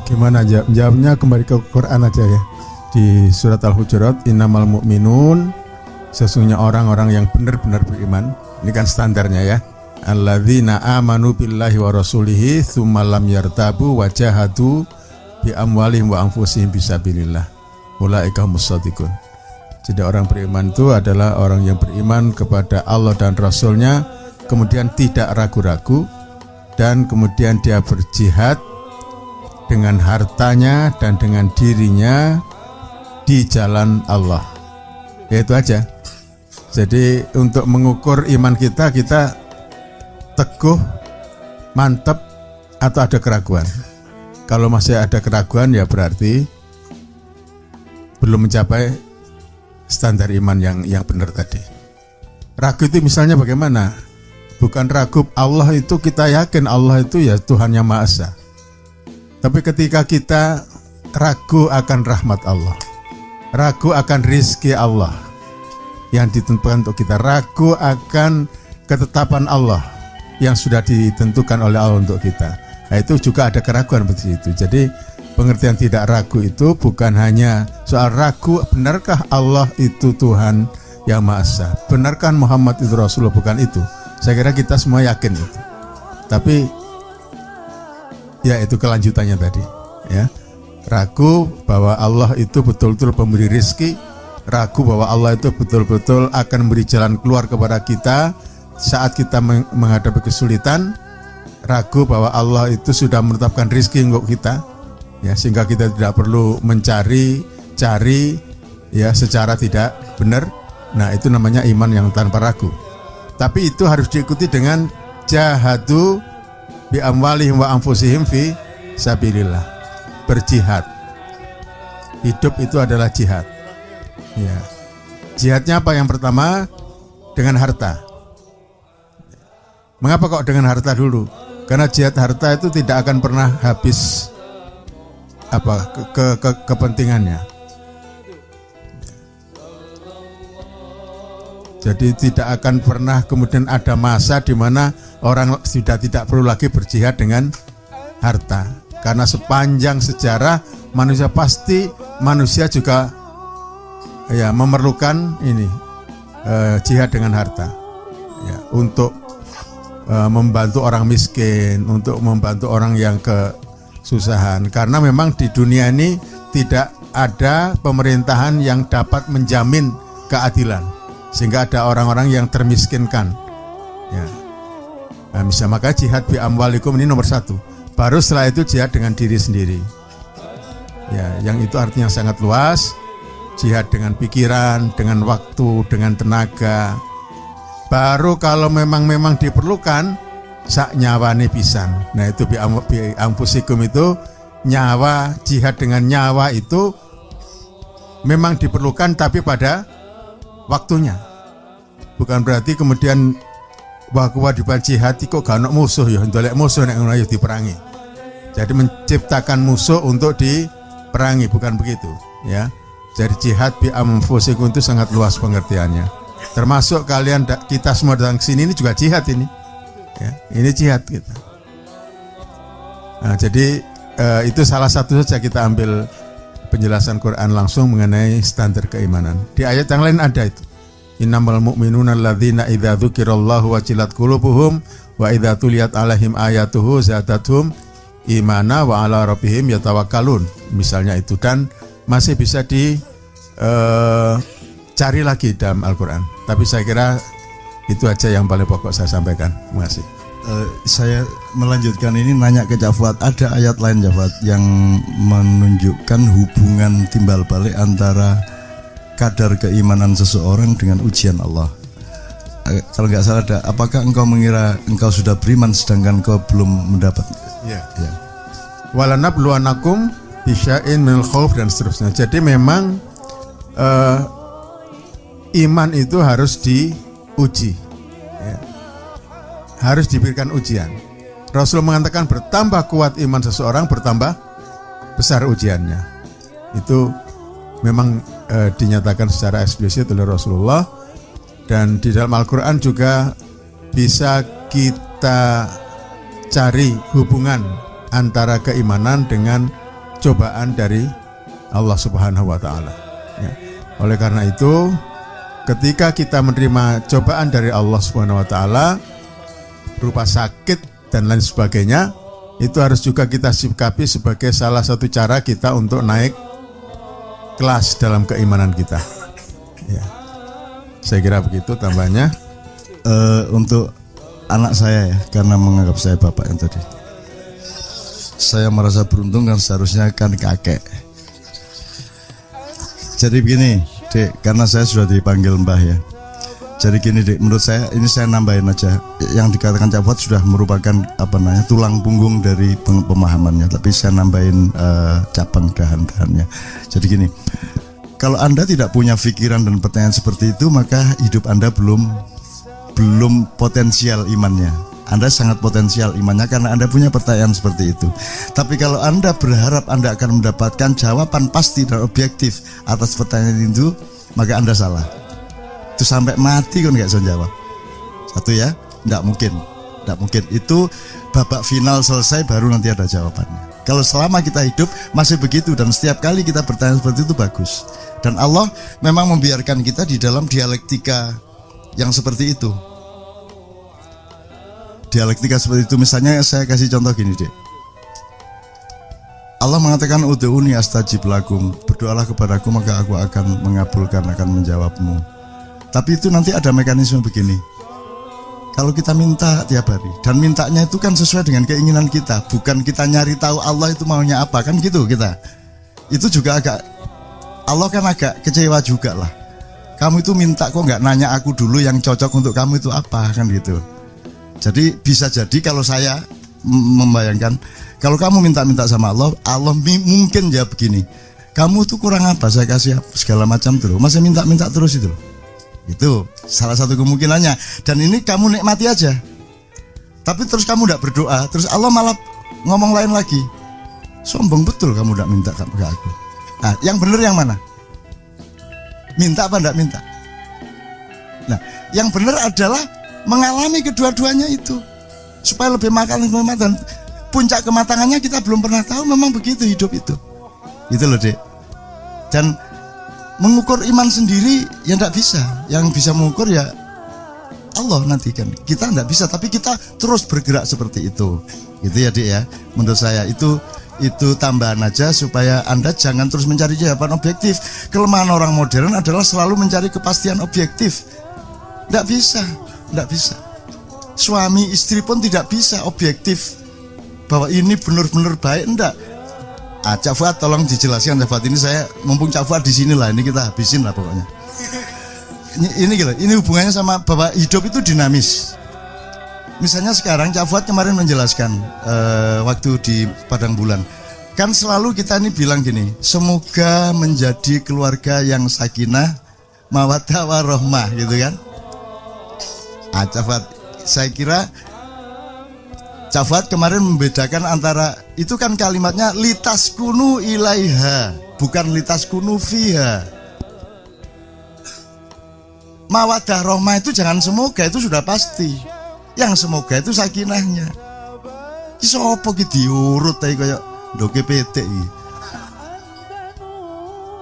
Gimana jawabnya? Kembali ke Quran aja ya. Di surat Al-Hujurat, innamal mu'minun, sesungguhnya orang-orang yang benar-benar beriman. Ini kan standarnya ya. Alladzina amanu billahi wa rasulihi tsumma lam yartabu wa jahadu bi amwalihim wa anfusihim fisabilillah. Ulaika humus shadiqun. Jadi orang beriman itu adalah orang yang beriman kepada Allah dan Rasulnya, kemudian tidak ragu-ragu, dan kemudian dia berjihad dengan hartanya dan dengan dirinya di jalan Allah. Ya itu aja. Jadi untuk mengukur iman kita teguh, mantap, atau ada keraguan. Kalau masih ada keraguan ya berarti belum mencapai standar iman yang benar tadi. Ragu itu misalnya bagaimana? Bukan ragu Allah itu, kita yakin Allah itu ya Tuhan yang Maha Esa. Tapi ketika kita ragu akan rahmat Allah, ragu akan rizki Allah yang ditentukan untuk kita, ragu akan ketetapan Allah yang sudah ditentukan oleh Allah untuk kita, nah, itu juga ada keraguan seperti itu. Jadi pengertian tidak ragu itu bukan hanya soal ragu, benarkah Allah itu Tuhan yang Maha Esa, benarkah Muhammad itu Rasulullah, bukan itu. Saya kira kita semua yakin itu. Tapi ya itu kelanjutannya tadi ya. Ragu bahwa Allah itu betul-betul pemberi rizki, ragu bahwa Allah itu betul-betul akan memberi jalan keluar kepada kita saat kita menghadapi kesulitan, ragu bahwa Allah itu sudah menetapkan rizki untuk kita ya, sehingga kita tidak perlu cari ya secara tidak benar. Nah itu namanya iman yang tanpa ragu. Tapi itu harus diikuti dengan jahadu bi amwalihim wa anfusihim fi sabilillah. Berjihad. Hidup itu adalah jihad. Ya. Jihadnya apa? Yang pertama dengan harta. Mengapa kok dengan harta dulu? Karena jihad harta itu tidak akan pernah habis kepentingannya. Jadi tidak akan pernah kemudian ada masa di mana orang sudah tidak perlu lagi berjihad dengan harta. Karena sepanjang sejarah manusia juga ya memerlukan jihad dengan harta. Ya, untuk membantu orang miskin, untuk membantu orang yang kesusahan. Karena memang di dunia ini tidak ada pemerintahan yang dapat menjamin keadilan, sehingga ada orang-orang yang termiskinkan. Ya. Nah, misalnya maka jihad bi amwalikum ini nomor satu. Baru setelah itu jihad dengan diri sendiri. Ya, yang itu artinya sangat luas. Jihad dengan pikiran, dengan waktu, dengan tenaga. Baru kalau memang diperlukan sak nyawane pisan. Nah itu bi amfusikum itu nyawa, jihad dengan nyawa itu memang diperlukan tapi pada waktunya. Bukan berarti kemudian kewajiban jihad kok gak ono musuh ya, ndolek musuh nek ngono ya diperangi. Jadi menciptakan musuh untuk diperangi, bukan begitu ya. Jadi jihad bi amfusikum itu sangat luas pengertiannya. Termasuk kita semua datang sini ini juga jihad ini. Ya, ini jihad kita. Nah, jadi itu salah satu saja kita ambil penjelasan Quran langsung mengenai standar keimanan. Di ayat yang lain ada itu. Innamal mu'minuna alladzina idza dzukirallahu wajilat qulubuhum wa idza tuliyat alaihim ayatuhu zadatuhum imana wa ala rabbihim yatawakkalun. Misalnya itu, dan masih bisa cari lagi dalam Al-Quran. Tapi saya kira itu aja yang paling pokok saya sampaikan. Terima kasih. Saya melanjutkan ini nanya ke Cak Fuad. Ada ayat lain Cak Fuad yang menunjukkan hubungan timbal balik antara kadar keimanan seseorang dengan ujian Allah. Kalau nggak salah ada, apakah engkau mengira engkau sudah beriman sedangkan engkau belum mendapat? Ya. Walanabluwanakum bisya'in minal khauf dan seterusnya. Jadi memang iman itu harus diuji ya. Harus diberikan ujian. Rasul mengatakan bertambah kuat iman seseorang, bertambah besar ujiannya. Itu memang dinyatakan secara eksplisit oleh Rasulullah. Dan di dalam Al-Quran juga bisa kita cari hubungan antara keimanan dengan cobaan dari Allah Subhanahu wa taala. Ya. Oleh karena itu, ketika kita menerima cobaan dari Allah Subhanahu wa taala berupa sakit dan lain sebagainya, itu harus juga kita sikapi sebagai salah satu cara kita untuk naik kelas dalam keimanan kita. Ya. Saya kira begitu tambahnya. Untuk anak saya ya, karena menganggap saya bapak yang tadi, saya merasa beruntung dan seharusnya kan kakek. Jadi begini, Dek, karena saya sudah dipanggil Mbah ya. Jadi gini, Dek, menurut saya ini saya nambahin aja. Yang dikatakan Cak Fuad sudah merupakan tulang punggung dari pemahamannya, tapi saya nambahin cabang dahan-dahannya. Jadi gini, kalau Anda tidak punya pikiran dan pertanyaan seperti itu, maka hidup Anda belum potensial imannya. Anda sangat potensial imannya karena Anda punya pertanyaan seperti itu. Tapi kalau Anda berharap Anda akan mendapatkan jawaban pasti dan objektif atas pertanyaan itu, maka Anda salah. Itu sampai mati kan nggak bisa jawab. Satu ya, nggak mungkin. Itu babak final selesai baru nanti ada jawabannya. Kalau selama kita hidup masih begitu dan setiap kali kita bertanya seperti itu bagus. Dan Allah memang membiarkan kita di dalam dialektika yang seperti itu. Dialektika seperti itu, misalnya saya kasih contoh gini, Dek. Allah mengatakan ud'uni astajib lakum, berdoalah kepadaku maka aku akan mengabulkan, akan menjawabmu. Tapi itu nanti ada mekanisme begini. Kalau kita minta tiap hari, dan mintanya itu kan sesuai dengan keinginan kita, bukan kita nyari tahu Allah itu maunya apa, kan gitu kita. Itu juga Allah kan agak kecewa juga lah. Kamu itu minta kok nggak nanya aku dulu yang cocok untuk kamu itu apa, kan gitu. Jadi bisa jadi kalau saya membayangkan, kalau kamu minta-minta sama Allah mungkin jawab begini, kamu tuh kurang apa, saya kasih segala macam terus, masih minta-minta terus itu. Itu salah satu kemungkinannya. Dan ini kamu nikmati aja. Tapi terus kamu tidak berdoa, terus Allah malah ngomong lain lagi. Sombong betul kamu tidak minta ke aku. Nah, yang benar yang mana? Minta apa tidak minta? Nah, yang benar adalah mengalami kedua-duanya itu supaya lebih matang dan puncak kematangannya kita belum pernah tahu. Memang begitu hidup itu. Itu loh, Dek. Dan mengukur iman sendiri ya tidak bisa. Yang bisa mengukur ya Allah nanti kan. Kita tidak bisa, tapi kita terus bergerak seperti itu. Gitu ya, Dek ya. Menurut saya itu tambahan aja supaya Anda jangan terus mencari jawaban objektif. Kelemahan orang modern adalah selalu mencari kepastian objektif. Tidak bisa. Suami istri pun tidak bisa objektif bahwa ini benar-benar baik, enggak. Cak Fuad tolong dijelaskan, Cak Fuad, ini saya mumpung Cak Fuad di sini lah, ini kita habisin lah pokoknya. Ini hubungannya sama bahwa hidup itu dinamis. Misalnya sekarang Cak Fuad kemarin menjelaskan waktu di Padang Bulan, kan selalu kita ini bilang gini, semoga menjadi keluarga yang sakinah, mawaddah warahmah, gitu kan. Cak Fuad, saya kira Cak Fuad kemarin membedakan antara, itu kan kalimatnya litaskunu ilaiha, bukan litaskunu fiha. Mawaddah rahmah itu jangan semoga, itu sudah pasti. Yang semoga itu sakinahnya. Iso apa ki diurut ae kaya ndoke petik iki.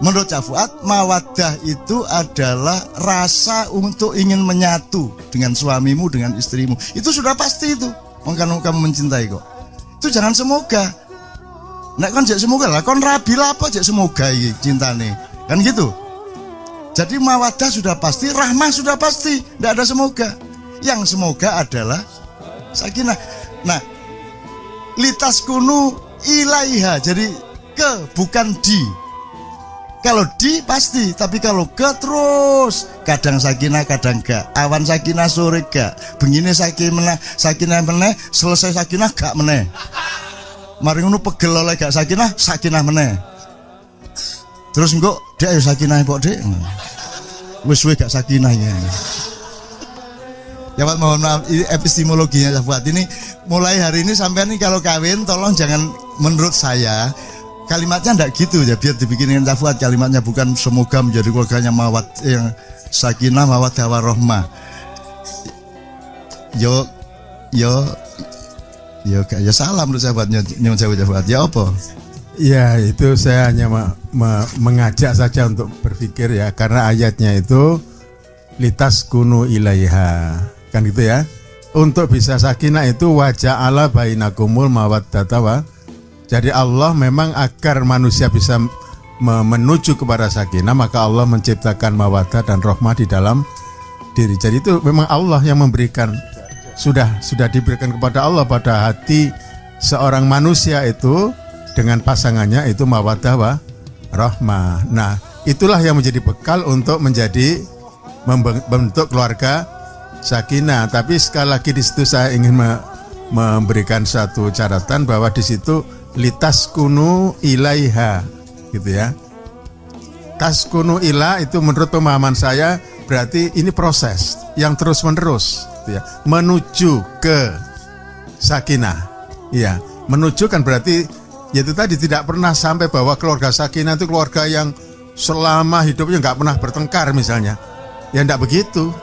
Menurut Cak Fuad, mawaddah itu adalah rasa untuk ingin menyatu dengan suamimu, dengan istrimu. Itu sudah pasti itu. Kamu mencintai kok. Itu jangan semoga. Nek kon jek semoga lah, kon rabi lah apa jek semoga iki cintane. Kan gitu. Jadi mawaddah sudah pasti, rahmah sudah pasti, tidak ada semoga. Yang semoga adalah sakinah. Nah, litaskunu ilaiha, jadi ke bukan di. Kalau di pasti, tapi kalau ke terus, kadang sakinah, kadang gak. Awan sakinah, sore gak. Begini sakinah meneh, selesai sakinah gak meneh. Mari ngono pegel oleh gak sakinah meneh. Terus engko dek ayo sakinah kok dek. Wis gak sakinah ya. Ya Pak, mohon maaf, ini epistemologinya Cak Fuad. Ini mulai hari ini sampai nih kalau kawin tolong jangan, menurut saya kalimatnya enggak gitu ya, biar dibikinin Cak Fuad kalimatnya, bukan semoga menjadi keluarganya yang sakinah mawaddah warahmah. Yo salah menurut Cak Fuad, nyuwun sewu Cak Fuad. Ya apa? Ya, itu saya hanya mengajak saja untuk berpikir ya, karena ayatnya itu litas kunu ilaiha, kan gitu ya. Untuk bisa sakinah itu waja'ala bainakumul mawaddata wa. Jadi Allah memang agar manusia bisa menuju kepada sakinah, maka Allah menciptakan mawaddah dan rahmah di dalam diri. Jadi itu memang Allah yang memberikan, sudah diberikan kepada Allah pada hati seorang manusia itu dengan pasangannya itu mawaddah wa rahmah. Nah, itulah yang menjadi bekal untuk menjadi membentuk keluarga sakinah. Tapi sekali lagi di situ saya ingin memberikan satu catatan bahwa di situ litaskunu ilaiha, gitu ya. Taskunu ila itu menurut pemahaman saya berarti ini proses yang terus menerus, gitu ya, menuju ke sakinah. Iya, menuju kan berarti yaitu tadi tidak pernah sampai bahwa keluarga sakinah itu keluarga yang selama hidupnya nggak pernah bertengkar misalnya. Ya enggak begitu.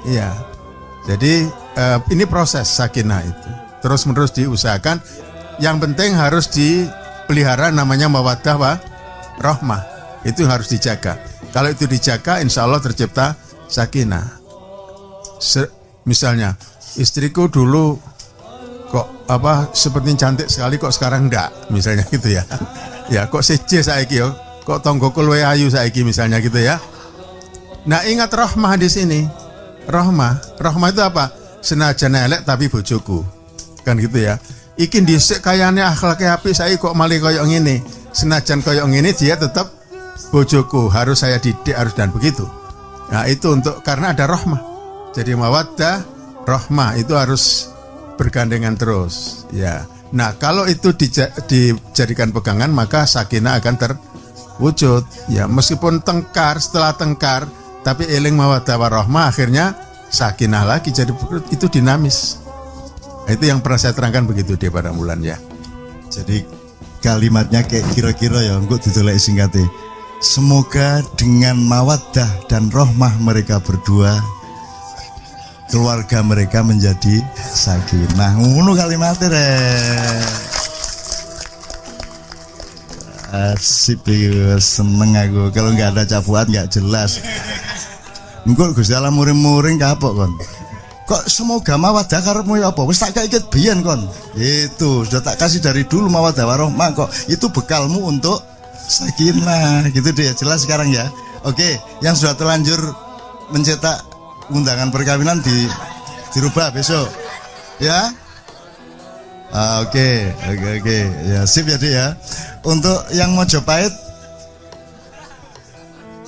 Iya. Jadi ini proses sakinah itu terus menerus diusahakan. Yang penting harus dipelihara namanya mawaddah wa rahmah. Itu harus dijaga. Kalau itu dijaga, insya Allah tercipta sakinah. Misalnya istriku dulu kok seperti cantik sekali, kok sekarang enggak, misalnya gitu ya. Ya kok seje saiki yo, kok tonggoku luwih ayu saiki misalnya gitu ya. Nah, ingat rahmah di sini. Rahmah itu apa? Senajan elek tapi bojoku. Kan gitu ya. Iki dhisik kayane akhlake apik, saiki kok malih koyo ngene. Senajan koyo ngene dia tetap bojoku, harus saya didik, harus dan begitu. Nah, itu untuk karena ada rahmah. Jadi mawaddah, rahmah itu harus bergandengan terus, ya. Nah, kalau itu dijadikan pegangan, maka sakinah akan terwujud, ya. Meskipun tengkar, setelah tengkar, tapi eling mawaddah warahmah, akhirnya sakinah lagi. Jadi itu dinamis. Itu yang pernah saya terangkan begitu di pada bulan ya. Jadi kalimatnya kayak kira-kira ya, engko didoleki singkate. Semoga dengan mawaddah dan rahmah mereka berdua, keluarga mereka menjadi sakinah. Ngono kalimatnya asik, seneng aku. Kalau nggak ada cafuan nggak jelas. Engko Gusti Allah muring-muring kapok kon. Kok semoga mawaddah karepmu ya apa? Wis tak kaiket biyen kon. Itu sudah tak kasih dari dulu mawaddah warahmah kok. Itu bekalmu untuk sakinah. Gitu deh, jelas sekarang ya. Oke, yang sudah terlanjur mencetak undangan perkawinan dirubah besok ya. Oke. Ya, sip ya Dik ya. Untuk yang Mojopahit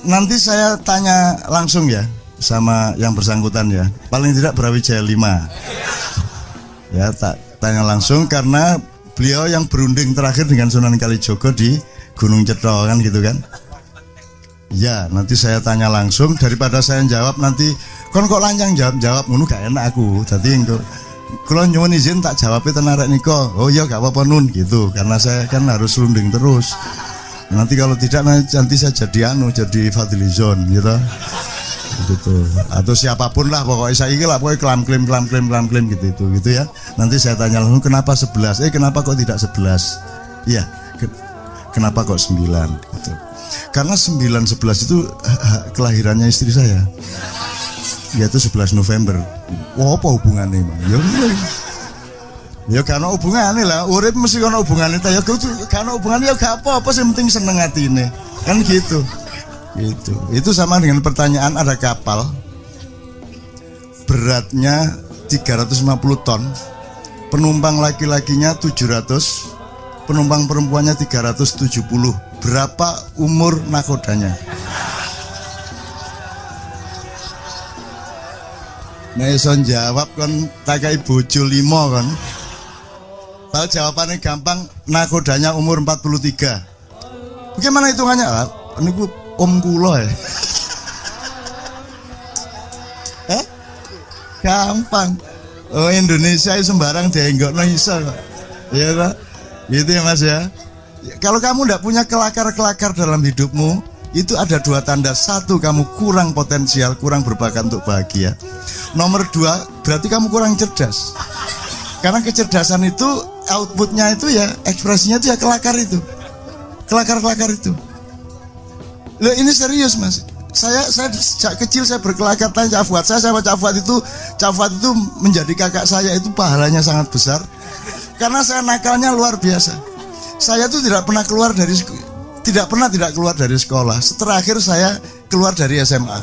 nanti saya tanya langsung ya sama yang bersangkutan ya. Paling tidak Brawijaya 5 ya, tak tanya langsung karena beliau yang berunding terakhir dengan Sunan Kalijogo di Gunung Cetro kan gitu kan. Ya, nanti saya tanya langsung daripada saya jawab nanti kon kok lanjang jawab ngono gak enak aku. Dadi engko kula nyuwun izin tak jawabnya tenan arek nika. Oh iya gak apa-apa Nun gitu. Karena saya kan harus runding terus. Nanti kalau tidak nanti saya jadi Fadlizon gitu. Gitu. Atau siapapun lah pokoknya saya iki lah pokoknya klaim gitu ya. Nanti saya tanya langsung kenapa 11? Kenapa kok tidak 11? Iya. Kenapa kok 9 gitu. Karena 9-11 itu kelahirannya istri saya, yaitu 11 November. Wah, apa hubungannya? Ya karena hubungannya lah. Urip mesti karena hubungannya. Ya karena hubungannya ya gak apa-apa. Yang penting seneng hati ini. Kan gitu. Gitu. Itu sama dengan pertanyaan ada kapal beratnya 350 ton, penumpang laki-lakinya 700, penumpang perempuannya 370. Berapa umur nakodanya? Neson jawab kan takai bojo 5 kan. Tahu jawabannya gampang, nakodanya umur 43. Bagaimana hitungannya? Ini ku om kula ya. Gampang. Oh, Indonesia sembarang dienggokno iso kok. Iya Pak. Gitu ya Mas ya. Kalau kamu tidak punya kelakar-kelakar dalam hidupmu, itu ada 2 tanda. 1, kamu kurang potensial, kurang berbakat untuk bahagia. Nomor 2, berarti kamu kurang cerdas. Karena kecerdasan itu outputnya itu ya, ekspresinya itu ya kelakar itu. kelakar-kelakar itu. Loh ini serius mas. Saya sejak kecil saya berkelakar tanya Cak Fuad. Saya sama Cak Fuad itu menjadi kakak saya, itu pahalanya sangat besar. Karena saya nakalnya luar biasa. Saya tuh tidak pernah keluar dari sekolah. Terakhir saya keluar dari SMA.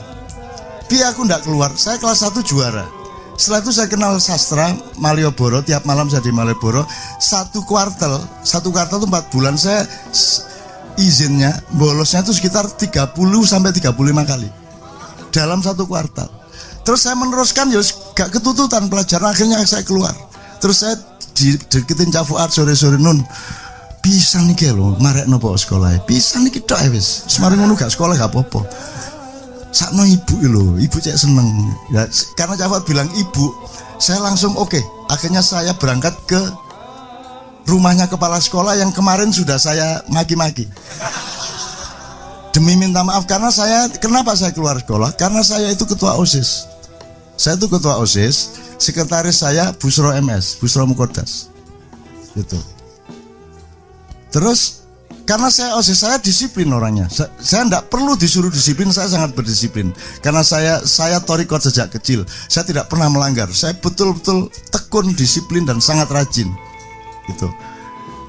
Aku tidak keluar. Saya kelas 1 juara. Setelah itu saya kenal sastra Malioboro. Tiap malam saya di Malioboro. Satu kuartal itu 4 bulan. Saya izinnya bolosnya itu sekitar 30 sampai 35 kali dalam satu kuartal. Terus saya meneruskan, ya gak ketututan pelajaran, akhirnya saya keluar. Terus saya deketin Cak Fuad sore-sore, Nun bisa nih lo marek nopo sekolah, bisa nih kita wis semarin ngono gak sekolah gak apa-apa. Sakno ibu cek seneng ya, karena Cak Fuad bilang ibu, saya langsung oke. Akhirnya saya berangkat ke rumahnya kepala sekolah yang kemarin sudah saya maki-maki. Demi minta maaf, karena kenapa saya keluar sekolah? Karena saya itu ketua OSIS. Saya itu ketua OSIS, sekretaris saya Busro MS, Busro Mukodas. Gitu. Terus karena saya OSIS, saya disiplin orangnya. Saya tidak perlu disuruh disiplin, saya sangat berdisiplin. Karena saya torikot sejak kecil. Saya tidak pernah melanggar. Saya betul-betul tekun, disiplin dan sangat rajin. Gitu.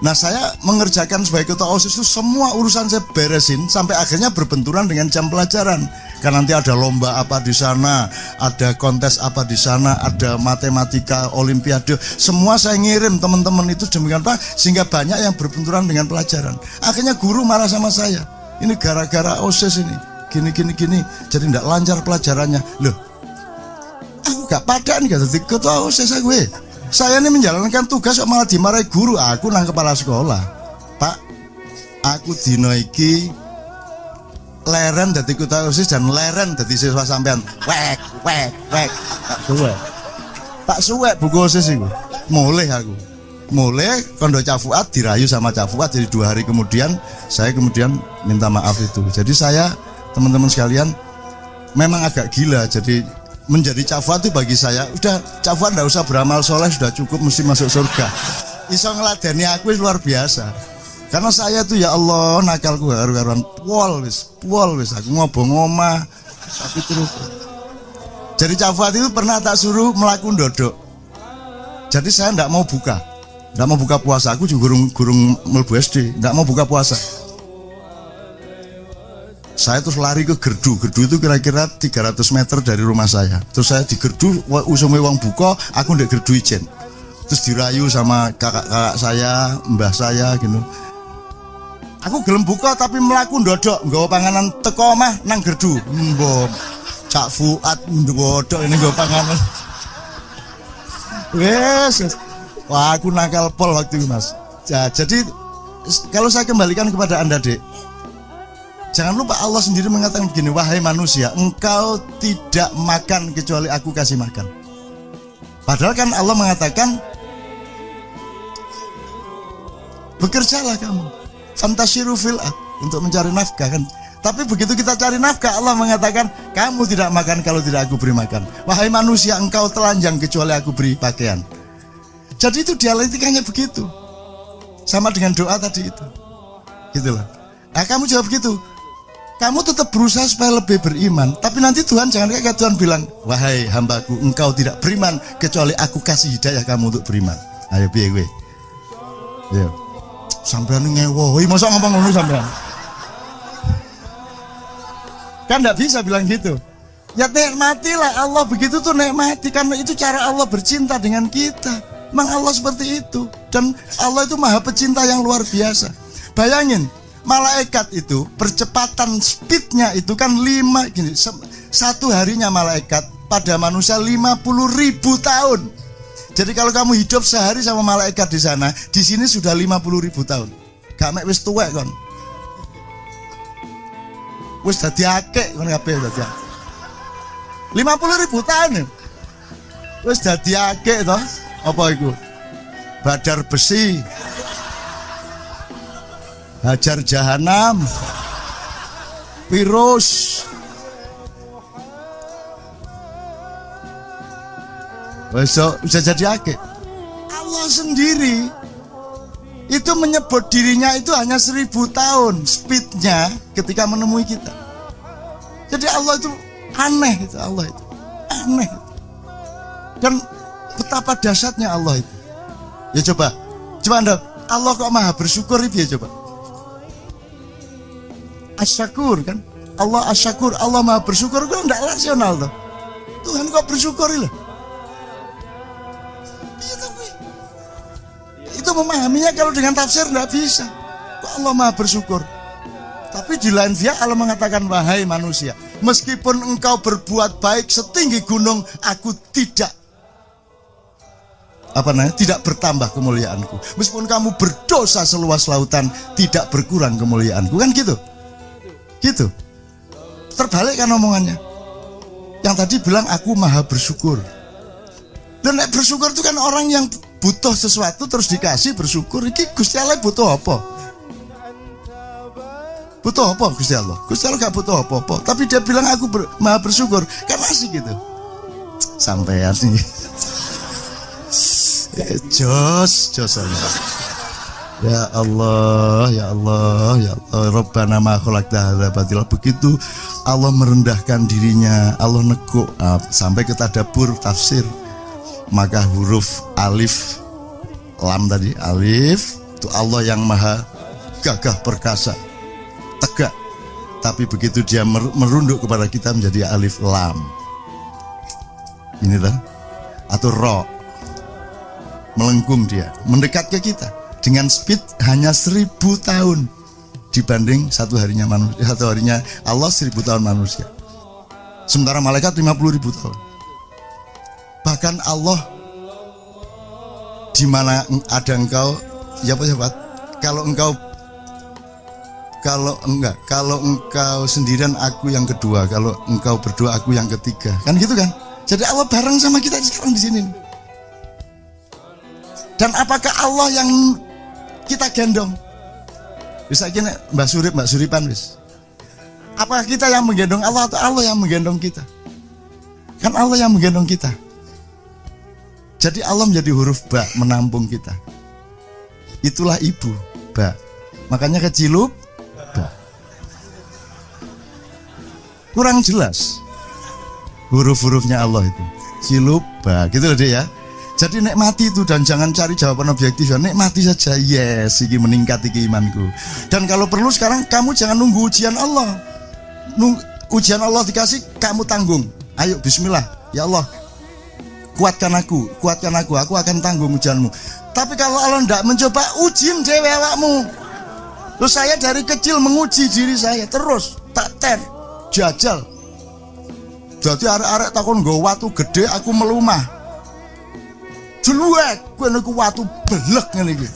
Nah saya mengerjakan sebagai ketua OSIS itu semua urusan saya beresin sampai akhirnya berbenturan dengan jam pelajaran. Karena nanti ada lomba apa di sana, ada kontes apa di sana, ada matematika, olimpiade, semua saya ngirim teman-teman itu demikian Pak, sehingga banyak yang berbenturan dengan pelajaran. Akhirnya guru marah sama saya. Ini gara-gara OSIS ini, gini, jadi tidak lancar pelajarannya. Loh, aku gak pada nih gak jadi ketua OSIS gue. Saya ini menjalankan tugas kok malah dimarahi guru. Aku nang kepala sekolah, Pak, aku dino iki leren dadi ketua OSIS dan leren dadi siswa sampean. Wek. Tak suwe buku OSIS itu. Mulai kondo Cak Fuad dirayu sama Cak Fuad. Jadi 2 hari kemudian saya minta maaf itu. Jadi saya, teman-teman sekalian, memang agak gila. Jadi menjadi Cak Fuad itu bagi saya, udah Cak Fuad nggak usah beramal soleh, sudah cukup, mesti masuk surga. Iso ngeladeni aku luar biasa. Karena saya tuh ya Allah nakalku karu-karuan pol wis aku ngobong omah tapi terus. Jadi Cak Fuad itu pernah tak suruh melakukan dodok. Jadi saya nggak mau buka puasa. Aku juga gurung mlebu SD, nggak mau buka puasa. Saya terus lari ke gerdu itu kira-kira 300 meter dari rumah saya. Terus saya di gerdu, usume wong buka, aku ndek gerdu ijen. Terus dirayu sama kakak saya, mbah saya gitu. Aku gelem buka tapi melaku ndodok, nggawa panganan teko omah nang gerdu. Mbok Cak Fuad ndodok ini nggawa panganan. Wes. Wah, aku nakal pol waktu itu, Mas. Ya, jadi kalau saya kembalikan kepada Anda, Dek, jangan lupa Allah sendiri mengatakan begini, wahai manusia, engkau tidak makan kecuali aku kasih makan. Padahal kan Allah mengatakan, bekerjalah kamu, fantasyiru fil ard, untuk mencari nafkah kan. Tapi begitu kita cari nafkah, Allah mengatakan, kamu tidak makan kalau tidak aku beri makan. Wahai manusia, engkau telanjang kecuali aku beri pakaian. Jadi itu dialektikanya begitu. Sama dengan doa tadi itu. Gitu loh. Nah, kamu jawab begitu. Kamu tetap berusaha supaya lebih beriman, tapi nanti Tuhan jangan kayak Tuhan bilang, wahai hambaku, engkau tidak beriman kecuali aku kasih hidayah kamu untuk beriman. Ayo piye kowe? Yo. Sampean ngewo, mosok ngomong ngono sampean. Kan enggak bisa bilang gitu. Ya nikmatilah, Allah begitu tuh nikmati, karena itu cara Allah bercinta dengan kita. Memang Allah seperti itu, dan Allah itu maha pecinta yang luar biasa. Bayangin, malaikat itu percepatan speednya itu kan 5 gini, satu harinya malaikat pada manusia 50.000 tahun. Jadi kalau kamu hidup sehari sama malaikat di sana, di sini sudah 50.000 tahun. Gak mek wis tuwek kon. Wis dadi akeh kon kabeh dadi. 50.000 tahun. Wis dadi akeh to. Apa itu? Badar besi, hajar jahanam, virus. Besok bisa jadi akeh. Allah sendiri itu menyebut dirinya itu hanya 1000 tahun speednya ketika menemui kita. Jadi Allah itu aneh, itu Allah itu aneh. Dan betapa dahsyatnya Allah itu. Ya coba Anda, Allah kok maha bersyukur itu ya coba. Asyakur kan, Allah asyakur, Allah maha bersyukur kan tidak rasional tuh. Tuhan kok bersyukur loh. Itu memahaminya kalau dengan tafsir tidak bisa. Kok Allah maha bersyukur? Tapi di lain pihak Allah mengatakan, wahai manusia, meskipun engkau berbuat baik setinggi gunung, aku tidak tidak bertambah kemuliaanku. Meskipun kamu berdosa seluas lautan, tidak berkurang kemuliaanku. Kan gitu. Gitu. Terbalik kan omongannya. Yang tadi bilang aku maha bersyukur. Dan bersyukur itu kan orang yang butuh sesuatu terus dikasih bersyukur. Iki Gusti Allah butuh apa? Butuh apa Gusti Allah? Gusti Allah gak butuh apa-apa. Tapi dia bilang aku maha bersyukur. Kan asik gitu. Sampean nih. Jos Allah. Ya Allah, ya Allah, ya Allah. Rabbana ma khalaqta hadza batila. Begitu Allah merendahkan dirinya, Allah neguk sampai ke tadabbur tafsir. Maka huruf alif lam tadi, alif itu Allah yang maha gagah perkasa, tegak. Tapi begitu dia merunduk kepada kita menjadi alif lam. Ini lah, atau ro, melengkung dia, mendekat ke kita dengan speed hanya 1000 tahun dibanding satu harinya manusia. Satu harinya Allah 1000 tahun manusia. Sementara malaikat 50.000 tahun. Bahkan Allah, di mana ada engkau, ya Pak, kalau engkau sendirian aku yang kedua, kalau engkau berdua aku yang ketiga, kan gitu kan? Jadi Allah bareng sama kita sekarang di sini. Dan apakah Allah yang kita gendong? Bisa gini, Mbak Suripan wis. Apakah kita yang menggendong Allah atau Allah yang menggendong kita? Kan Allah yang menggendong kita. Jadi Allah menjadi huruf ba, menampung kita. Itulah ibu, ba. Makanya kecilup, ba. Kurang jelas huruf-hurufnya Allah itu. Cilup, ba, gitu loh dia ya. Jadi nikmati itu dan jangan cari jawaban objektif ya. Nikmati saja, yes, ini meningkat iki imanku. Dan kalau perlu sekarang kamu jangan nunggu ujian Allah. Ujian Allah dikasih, kamu tanggung. Ayo bismillah, ya Allah, kuatkan aku akan tanggung ujianmu. Tapi kalau Allah tidak mencoba, ujin dewe awakmu. Terus saya dari kecil menguji diri saya terus, tak ter, jajal. Jadi arek-arek takon nggo watu gede, aku melumah. Jeluek, gue niku watu belek ngene iki.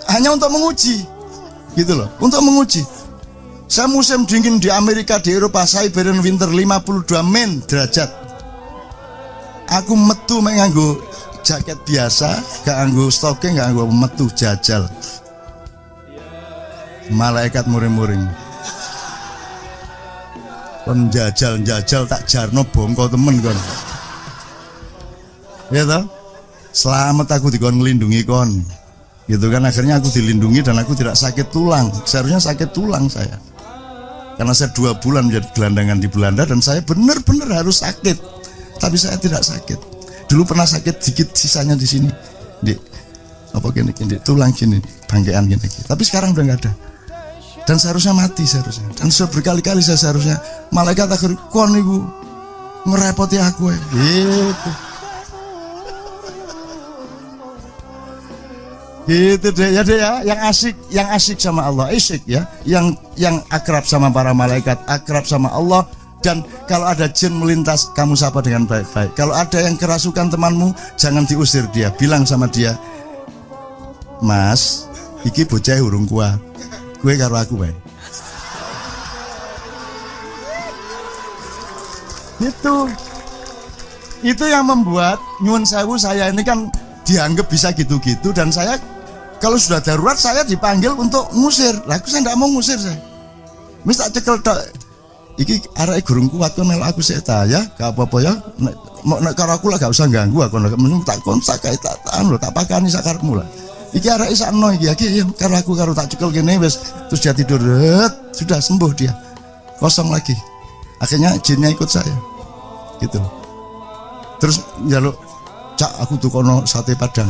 Hanya untuk menguji, gitu loh, untuk menguji. Saya musim dingin di Amerika, di Eropa, saya Siberian winter 52 men derajat. Aku metu nganggo jaket biasa, gak nganggo stocking, gak nganggo metu jajal. Malaikat muring-muring. Kon jajal tak jarno bongko temen kon. Ya toh? Selamat aku dikon ngelindungi kon. Gitu kan, akhirnya aku dilindungi dan aku tidak sakit tulang. Seharusnya sakit tulang saya. Karena saya 2 bulan menjadi gelandangan di Belanda dan saya benar-benar harus sakit. Tapi saya tidak sakit. Dulu pernah sakit dikit, sisanya di sini. Di apa gini, tulang gini, bangkean gini. Tapi sekarang udah nggak ada. Dan seharusnya mati seharusnya. Dan sudah berkali-kali saya seharusnya malaikat akhir kon ibu ngerepoti aku ya. Gitu deh ya deh ya, yang asik sama Allah, isik ya, yang akrab sama para malaikat, akrab sama Allah. Dan kalau ada jin melintas, kamu sapa dengan baik-baik. Kalau ada yang kerasukan temanmu, jangan diusir dia, bilang sama dia, Mas, iki bocah urung kuat, gue karo aku baik. Itu yang membuat nyuwun sewu saya ini kan dianggap bisa gitu-gitu, dan saya kalau sudah darurat saya dipanggil untuk ngusir. Lah aku saya tidak mau ngusir saya. Mis tak cekel tok. Iki arek gurung kuat kok melok aku sik ta ya, gak apa-apa ya. Mau nek karo aku lah gak usah ganggu aku nek tak kontak kae tak lho tak pakani sakarepmu lah. Iki arek isakno iki karo aku karo tak cekel kene wis terus dia tidur. Sudah sembuh dia. Kosong lagi. Akhirnya jinnya ikut saya. Gitu. Terus njaluk, "Cak, aku tukono sate Padang."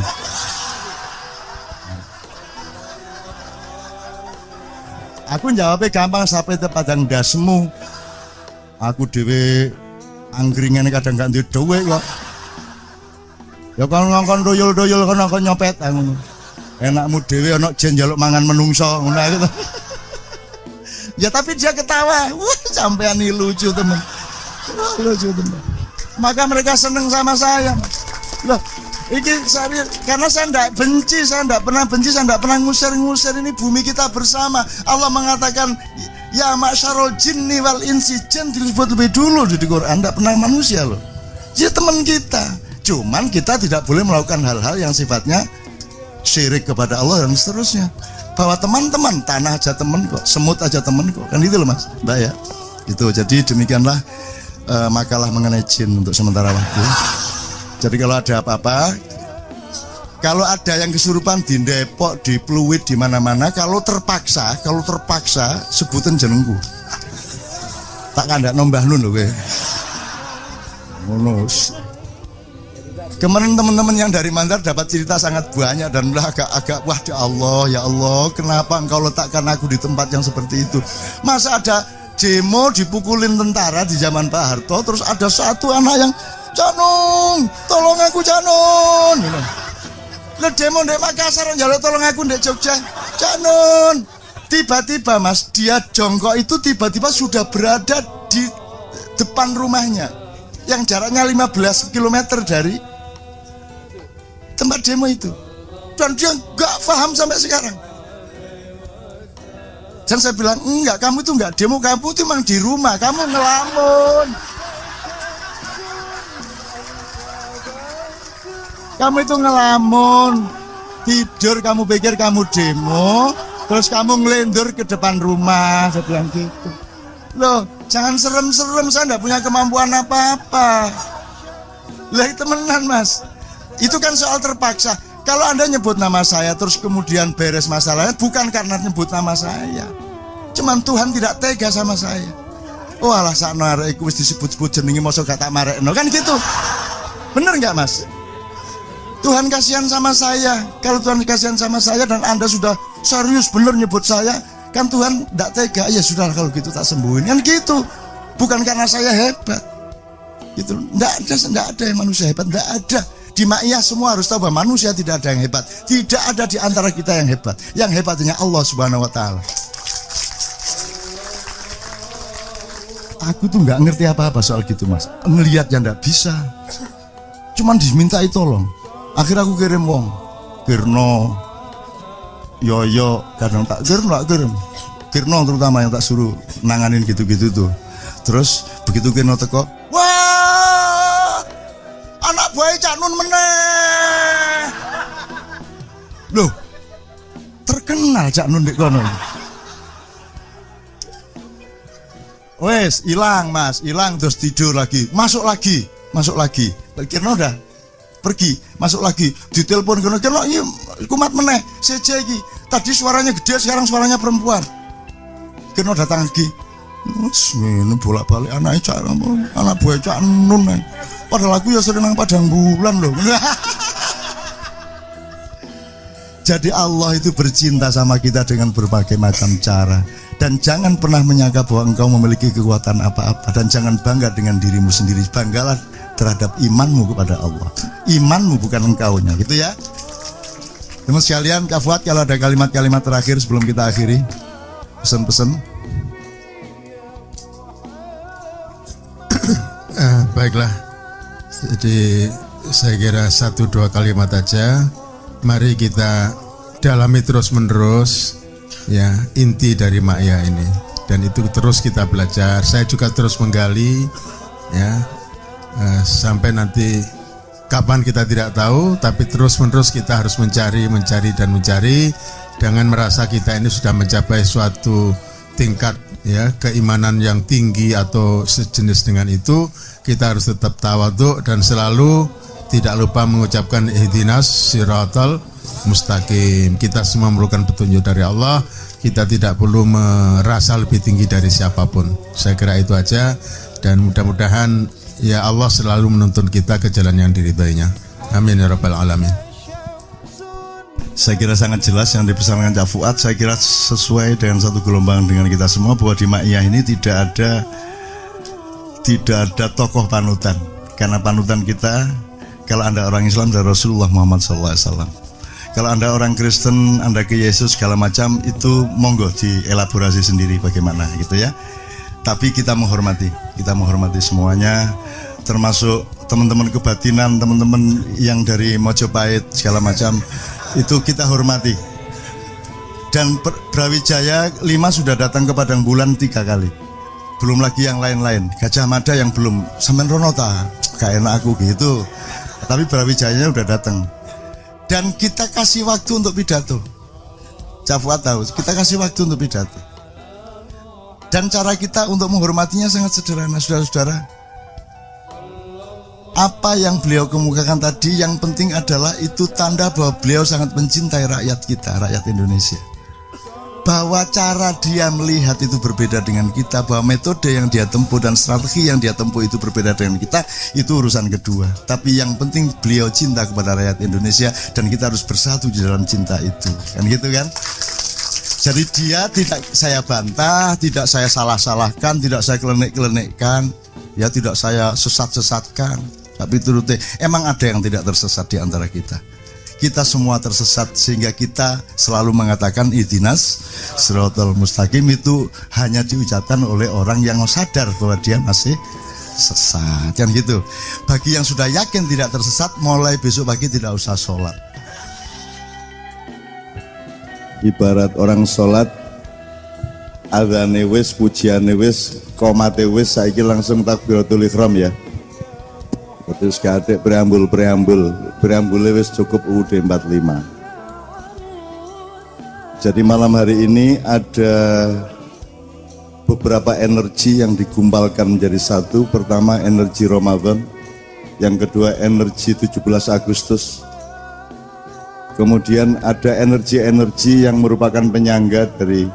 Aku jawabnya gampang, sate Padang dasmu. Aku dhewe anggringane kadang gak duwe dhuwit kok. Ya kon ngongkon doyol-doyol kono kok nyopet ngono. Enakmu dhewe ana jen njaluk mangan menungso ngono gitu. Ya tapi dia ketawa. Wah, sampean ini lucu teman. Lucu teman. Maka mereka seneng sama saya. Loh, ini saya karena saya tidak benci, saya tidak pernah benci, saya tidak pernah ngusir-ngusir. Ini bumi kita bersama. Allah mengatakan, ya ma'syarul jinni wal insi, jin disebut lebih dulu di Quran, tidak pernah manusia loh. Dia teman kita. Cuman kita tidak boleh melakukan hal-hal yang sifatnya syirik kepada Allah dan seterusnya. Bahwa teman-teman, tanah aja temen kok, semut aja temen kok, kan itu loh Mas, Mbak ya. Itu jadi demikianlah makalah mengenai jin untuk sementara waktu. Jadi kalau ada apa-apa, kalau ada yang kesurupan di Depok, di Pluit, di mana-mana, kalau terpaksa sebutan jenengku. Tak kandak nombah nun loh gue. Bonus. Kemarin teman-teman yang dari Mandar dapat cerita sangat banyak dan udah agak wah ya Allah, kenapa engkau letakkan aku di tempat yang seperti itu? Masa ada demo dipukulin tentara di zaman Pak Harto, terus ada satu anak yang Janun, tolong aku Janun. Lah demo di Makassar njaluk tolong aku di Jogja. Janun. Tiba-tiba Mas, dia jongkok itu tiba-tiba sudah berada di depan rumahnya yang jaraknya 15 km dari tempat demo itu, dan dia nggak paham sampai sekarang. Dan saya bilang, enggak, kamu itu nggak demo, kamu itu memang di rumah, kamu ngelamun. Kamu itu ngelamun, tidur, kamu pikir kamu demo, terus kamu ngelendur ke depan rumah. Saya bilang gitu. Loh, jangan serem-serem, saya nggak punya kemampuan apa-apa. Lah temenan Mas. Itu kan soal terpaksa. Kalau Anda nyebut nama saya terus kemudian beres masalahnya, bukan karena nyebut nama saya. Cuman Tuhan tidak tega sama saya. Oh alah sakno arek iku wis disebut-sebut jenenge mosok gak tak marekno kan gitu. Bener nggak Mas? Tuhan kasihan sama saya. Kalau Tuhan kasihan sama saya dan Anda sudah serius bener nyebut saya, kan Tuhan tidak tega. Ya sudah kalau gitu tak sembuhin kan gitu. Bukan karena saya hebat. Gitu. Enggak ada yang manusia hebat, enggak ada. Di Ma'iyah semua harus tahu bahwa manusia tidak ada yang hebat. Tidak ada di antara kita yang hebat. Yang hebatnya Allah Subhanahu wa Ta'ala. Aku tuh nggak ngerti apa-apa soal gitu Mas. Ngelihat yang nggak bisa. Cuman dimintai tolong. Akhirnya aku kirim wong. Kirno, Yoyo, kadang tak kirim. Kirno terutama yang tak suruh nanganin gitu-gitu tuh. Terus begitu Kirno teko, wah, anak buah Cak Nun meneh. Loh, terkenal Cak Nun di kono. Wes, hilang Mas, hilang terus tidur lagi, masuk lagi. Kirno udah pergi, masuk lagi, ditelepon Kirno, iya kumat meneh, seje iki. Tadi suaranya gede, sekarang suaranya perempuan. Kirno datang lagi. Ini bolak-balik anak buah Cak Nun. Padahal aku ya sering nang Padang Bulan loh. Jadi Allah itu bercinta sama kita dengan berbagai macam cara. Dan jangan pernah menyangka bahwa engkau memiliki kekuatan apa-apa. Dan jangan bangga dengan dirimu sendiri. Banggalah terhadap imanmu kepada Allah. Imanmu bukan engkaunya, gitu ya. Teman sekalian, Kak Fuad, kalau ada kalimat-kalimat terakhir sebelum kita akhiri, pesan-pesan. Baiklah. Jadi saya kira 1-2 kalimat aja. Mari kita dalami terus-menerus ya inti dari Ma'iyah ini, dan itu terus kita belajar. Saya juga terus menggali ya sampai nanti kapan kita tidak tahu, tapi terus-menerus kita harus mencari dan mencari. Jangan merasa kita ini sudah mencapai suatu tingkat ya keimanan yang tinggi atau sejenis dengan itu, kita harus tetap tawadhu dan selalu tidak lupa mengucapkan ihdinas siratal mustaqim. Kita semua memerlukan petunjuk dari Allah. Kita tidak perlu merasa lebih tinggi dari siapapun. Saya kira itu aja, dan mudah-mudahan ya Allah selalu menuntun kita ke jalan yang diridhoinya. Amin ya rabbal alamin. Saya kira sangat jelas yang dipesankan Cak Fuad. Saya kira sesuai dengan satu gelombang dengan kita semua, bahwa di Ma'iyah ini tidak ada tokoh panutan. Karena panutan kita, kalau Anda orang Islam, dari Rasulullah Muhammad SAW. Kalau Anda orang Kristen, Anda ke Yesus segala macam, itu monggo dielaborasi sendiri bagaimana gitu ya. Tapi kita menghormati semuanya, termasuk teman-teman kebatinan, teman-teman yang dari Mojopahit segala macam, itu kita hormati. Dan Brawijaya 5 sudah datang ke Padang Bulan 3 kali. Belum lagi yang lain-lain. Gajah Mada yang belum, sampean rono ta, gak enak aku gitu. Tapi Brawijayanya udah datang. Dan kita kasih waktu untuk pidato. Cak Fuad tahu, kita kasih waktu untuk pidato. Dan cara kita untuk menghormatinya sangat sederhana, saudara-saudara. Apa yang beliau kemukakan tadi, yang penting adalah itu tanda bahwa beliau sangat mencintai rakyat kita, rakyat Indonesia. Bahwa cara dia melihat itu berbeda dengan kita, bahwa metode yang dia tempuh dan strategi yang dia tempuh itu berbeda dengan kita, itu urusan kedua. Tapi yang penting beliau cinta kepada rakyat Indonesia, dan kita harus bersatu di dalam cinta itu. Kan gitu kan? Jadi dia tidak saya bantah, tidak saya salah-salahkan, tidak saya kelenek-kelenekkan, ya tidak saya sesat-sesatkan. Tapi turuti, emang ada yang tidak tersesat di antara kita. Kita semua tersesat, sehingga kita selalu mengatakan ihdinas siratal mustaqim itu hanya diucapkan oleh orang yang sadar bahwa dia masih sesat. Kan gitu. Bagi yang sudah yakin tidak tersesat, mulai besok pagi tidak usah sholat. Ibarat orang sholat, adzane wis, pujiane wis, qomate wis, saiki langsung takbiratul ihram ya. Terus gak ada preambulnya wis cukup UUD 45. Jadi malam hari ini ada beberapa energi yang digumpalkan menjadi satu. Pertama energi Ramadan, yang kedua energi 17 Agustus. Kemudian ada energi-energi yang merupakan penyangga dari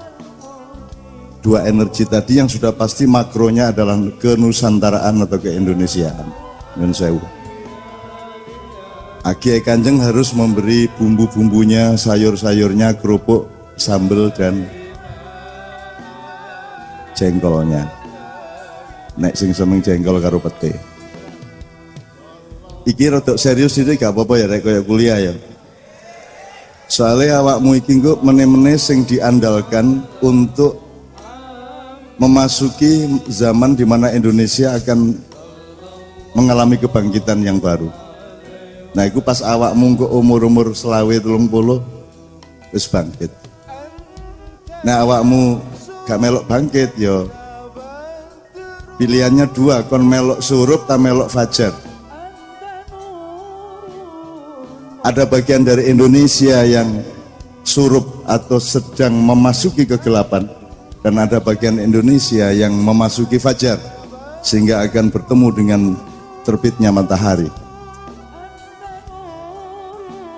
dua energi tadi, yang sudah pasti makronya adalah kenusantaraan atau keindonesiaan. Dan sewu. Kiai Kanjeng harus memberi bumbu-bumbunya, sayur-sayurnya, kerupuk, sambal dan jengkolnya. Nek sing seneng jengkol karo pete. Iki rodok serius ini gak apa-apa ya, rek koyo kuliah ya. Soalnya awakmu iki kok meneh-meneh sing diandalkan untuk memasuki zaman di mana Indonesia akan mengalami kebangkitan yang baru. Nah, itu pas awakmu ke umur-umur selawe 30 wis bangkit. Nah, awakmu gak melok bangkit yo. Pilihannya dua, kon melok surup ta melok fajar. Ada bagian dari Indonesia yang surup atau sedang memasuki kegelapan, dan ada bagian Indonesia yang memasuki fajar, sehingga akan bertemu dengan terbitnya matahari.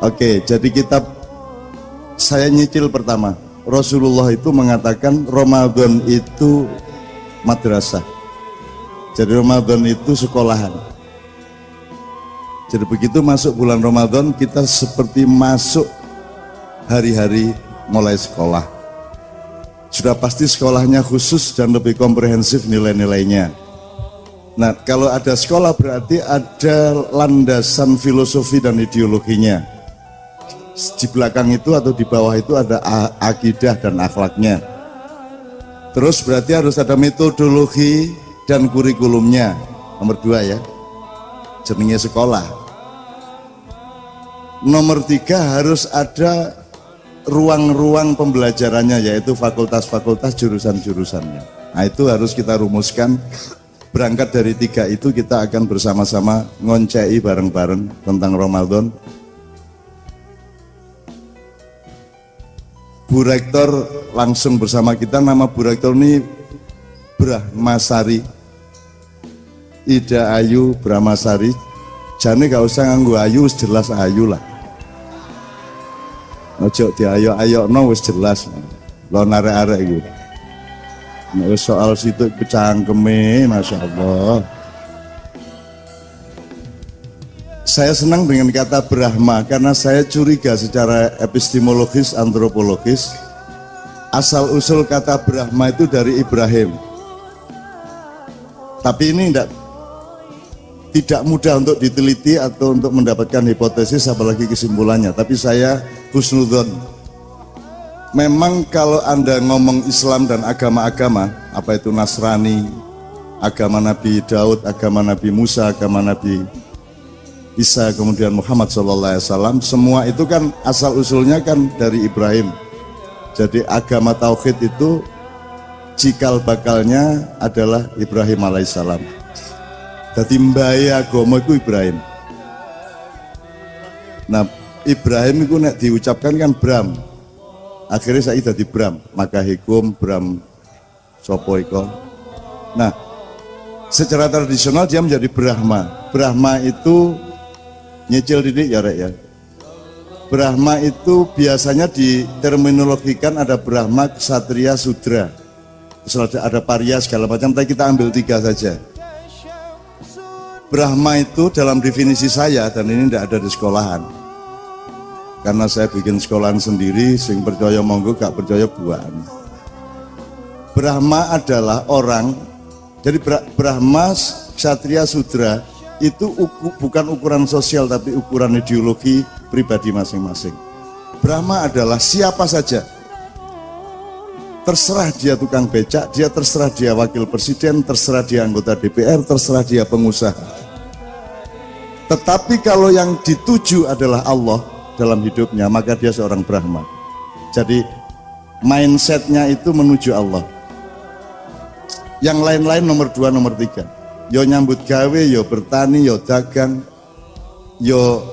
Oke, jadi saya nyicil pertama. Rasulullah itu mengatakan Ramadan itu madrasah. Jadi Ramadan itu sekolahan. Jadi begitu masuk bulan Ramadan, kita seperti masuk hari-hari mulai sekolah. Sudah pasti sekolahnya khusus dan lebih komprehensif nilai-nilainya. Nah, kalau ada sekolah berarti ada landasan filosofi dan ideologinya. Di belakang itu atau di bawah itu ada akidah dan akhlaknya. Terus berarti harus ada metodologi dan kurikulumnya. Nomor 2 ya, jenenge sekolah. Nomor 3 harus ada ruang-ruang pembelajarannya, yaitu fakultas-fakultas, jurusan-jurusannya. Nah, itu harus kita rumuskan. Berangkat dari 3 itu kita akan bersama-sama ngoncei bareng-bareng tentang Ramadan. Bu Rektor langsung bersama kita. Nama Bu Rektor ini Brahmasari. Ida Ayu Brahmasari. Jane gak usah nganggo ayu, wis jelas ayu lah. Ojo diayo-ayokno wis jelas. Lo narek-arek iku. Nek soal situ cangkeme, Masya Allah. Saya senang dengan kata Brahma karena saya curiga secara epistemologis, antropologis, asal usul kata Brahma itu dari Ibrahim. Tapi ini tidak mudah untuk diteliti atau untuk mendapatkan hipotesis apalagi kesimpulannya. Tapi saya husnudzon. Memang kalau Anda ngomong Islam dan agama-agama, apa itu Nasrani, agama Nabi Daud, agama Nabi Musa, agama Nabi Isa, kemudian Muhammad SAW, semua itu kan asal usulnya kan dari Ibrahim. Jadi agama Tauhid itu cikal bakalnya adalah Ibrahim alaihissalam. Jadi mbae agama itu Ibrahim. Nah, Ibrahim itu nek diucapkan kan Bram. Akhirnya saya jadi Bram, maka hikum Bram sopo iko. Nah, secara tradisional dia menjadi Brahma. Brahma itu nyicil didik ya rek ya. Brahma itu biasanya diterminologikan ada Brahma, Ksatria, Sudra. Terus ada Parya segala macam, tapi kita ambil 3 saja. Brahma itu dalam definisi saya, dan ini tidak ada di sekolahan. Karena saya bikin sekolahan sendiri, sing percaya monggo, gak percaya buan. Brahma adalah orang, jadi Brahma, Ksatria, Sudra itu bukan ukuran sosial tapi ukuran ideologi pribadi masing-masing. Brahma adalah siapa saja. Terserah dia tukang becak, dia terserah dia wakil presiden, terserah dia anggota DPR, terserah dia pengusaha. Tetapi kalau yang dituju adalah Allah dalam hidupnya, maka dia seorang Brahma. Jadi mindsetnya itu menuju Allah. Yang lain-lain nomor 2, nomor 3. Yo nyambut gawe, yo bertani, yo dagang, yo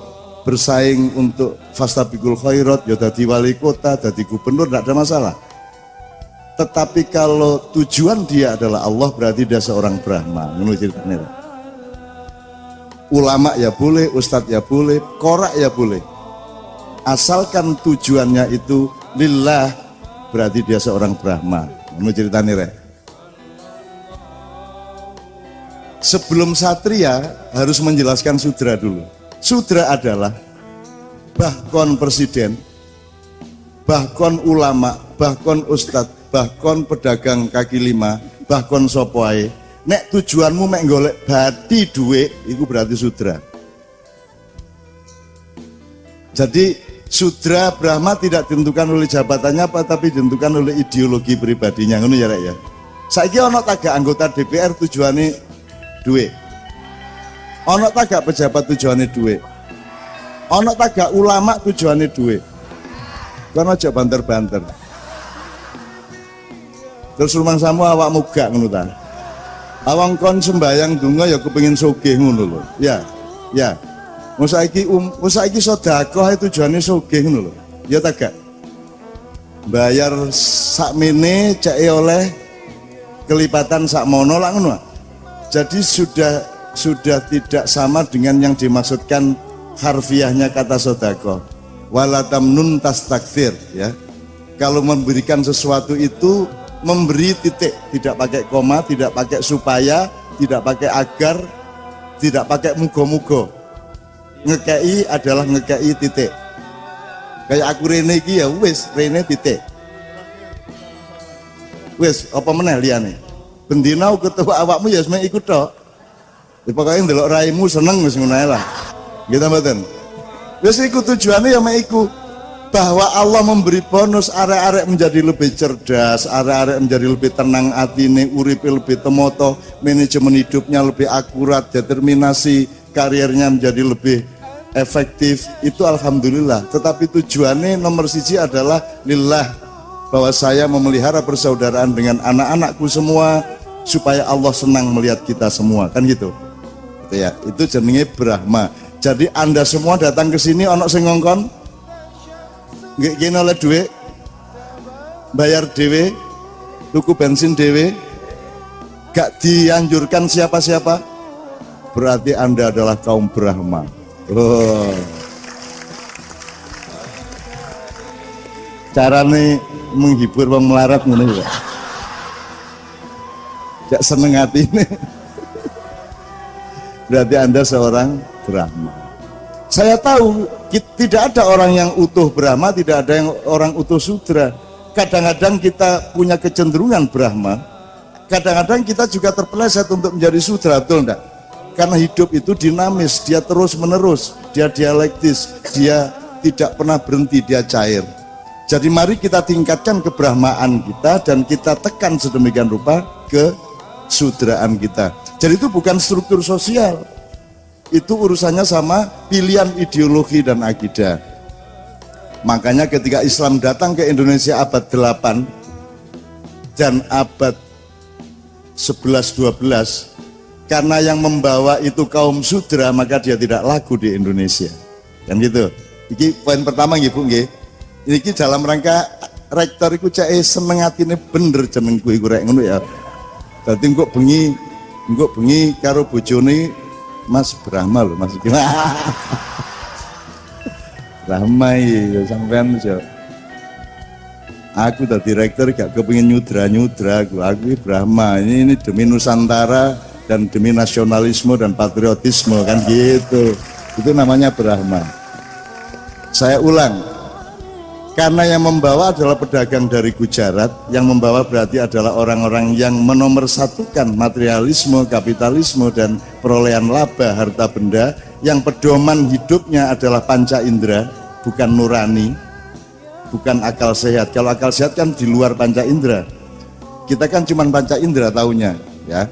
bersaing untuk fastabiqul khairat, yo dadi wali kota, dadi gubernur, tidak ada masalah. Tetapi kalau tujuan dia adalah Allah, berarti dia seorang Brahma. Menurut ceritanya. Ulama ya boleh, ustadz ya boleh, korak ya boleh. Asalkan tujuannya itu lillah, berarti dia seorang Brahma. Menurut ceritanya rek. Sebelum satria harus menjelaskan sudra dulu. Sudra adalah bahkon presiden, bahkon ulama, bahkon ustadz, bahkon pedagang kaki 5, bahkon sopoai. Nek tujuanmu mek golek bati duit, itu berarti sudra. Jadi sudra Brahma tidak ditentukan oleh jabatannya apa, tapi ditentukan oleh ideologi pribadinya. Ngono ya rek ya. Saiki ana tagak anggota DPR tujuane duit. Ana tagak pejabat tujuane duit. Ana tagak ulama tujuane duit. Kono aja banter-banter. Terus rumangsamu awakmu gak ngono ta? Awang kon sembayang donga ya kepengin sugih ngono lho. Ya. Ya. Musaiki sedekah itu tujuane sugih ngono lho. Ya ta gak? Bayar sakmene cek oleh kelipatan sakmono lah ngono. Jadi sudah tidak sama dengan yang dimaksudkan harfiahnya kata sedekah. Wala tamnun tastakthir ya. Kalau memberikan sesuatu itu memberi titik, tidak pakai koma, tidak pakai supaya, tidak pakai agar, tidak pakai mugo-mugo. Ngekei adalah ngekei titik. Kayak aku rene iki ya wis, rene titik. Wis, apa meneh liyane? Bendina ketua awakmu ya semen ikut tok. Ya pokoke ndelok raimu seneng wis ngono ae lah. Gitu mboten. Wis iku tujuane ya mek iku. Bahwa Allah memberi bonus arek-arek menjadi lebih cerdas, arek-arek menjadi lebih tenang atine, uripe lebih temoto, manajemen hidupnya lebih akurat, determinasi karirnya menjadi lebih efektif. Itu alhamdulillah. Tetapi tujuannya nomor 1 adalah lillah, bahwa saya memelihara persaudaraan dengan anak-anakku semua supaya Allah senang melihat kita semua, kan gitu. Itu ya, itu jenenge Brahma. Jadi Anda semua datang ke sini ono sing ngongkon nggak kena oleh duit, bayar dewe, tuku bensin dewe, gak dianjurkan siapa-siapa, berarti Anda adalah kaum Brahma. Oh. Carane menghibur wong melarat ngene ya. Gak seneng hati ini. Berarti Anda seorang Brahma. Saya tahu tidak ada orang yang utuh Brahma, tidak ada yang orang utuh Sudra. Kadang-kadang kita punya kecenderungan Brahma, kadang-kadang kita juga terpeleset untuk menjadi Sudra, betul enggak? Karena hidup itu dinamis, dia terus menerus, dia dialektis, dia tidak pernah berhenti, dia cair. Jadi mari kita tingkatkan kebrahmaan kita dan kita tekan sedemikian rupa kesudraan kita. Jadi itu bukan struktur sosial, itu urusannya sama pilihan ideologi dan akidah. Makanya ketika Islam datang ke Indonesia abad 8 dan abad 11-12, karena yang membawa itu kaum Sudra, maka dia tidak laku di Indonesia. Kan gitu. Ini poin pertama nggih Bu nggih. Ini dalam rangka rektor iku cek seneng atine bener jenengku iku rek ngono ya. Dadi engko bengi karo bojone Mas Brahma lho Mas. Brahma ya sampean aja. Aku tadi rektor gak kepengin nyudra-nyudra, aku Brahma. Ini demi Nusantara dan demi nasionalisme dan patriotisme kan gitu. Itu namanya Brahma. Saya ulang, karena yang membawa adalah pedagang dari Gujarat, yang membawa berarti adalah orang-orang yang menomorsatukan materialisme, kapitalisme dan perolehan laba harta benda, yang pedoman hidupnya adalah panca indera, bukan nurani, bukan akal sehat. Kalau akal sehat kan di luar panca indera, kita kan cuma panca indera taunya ya.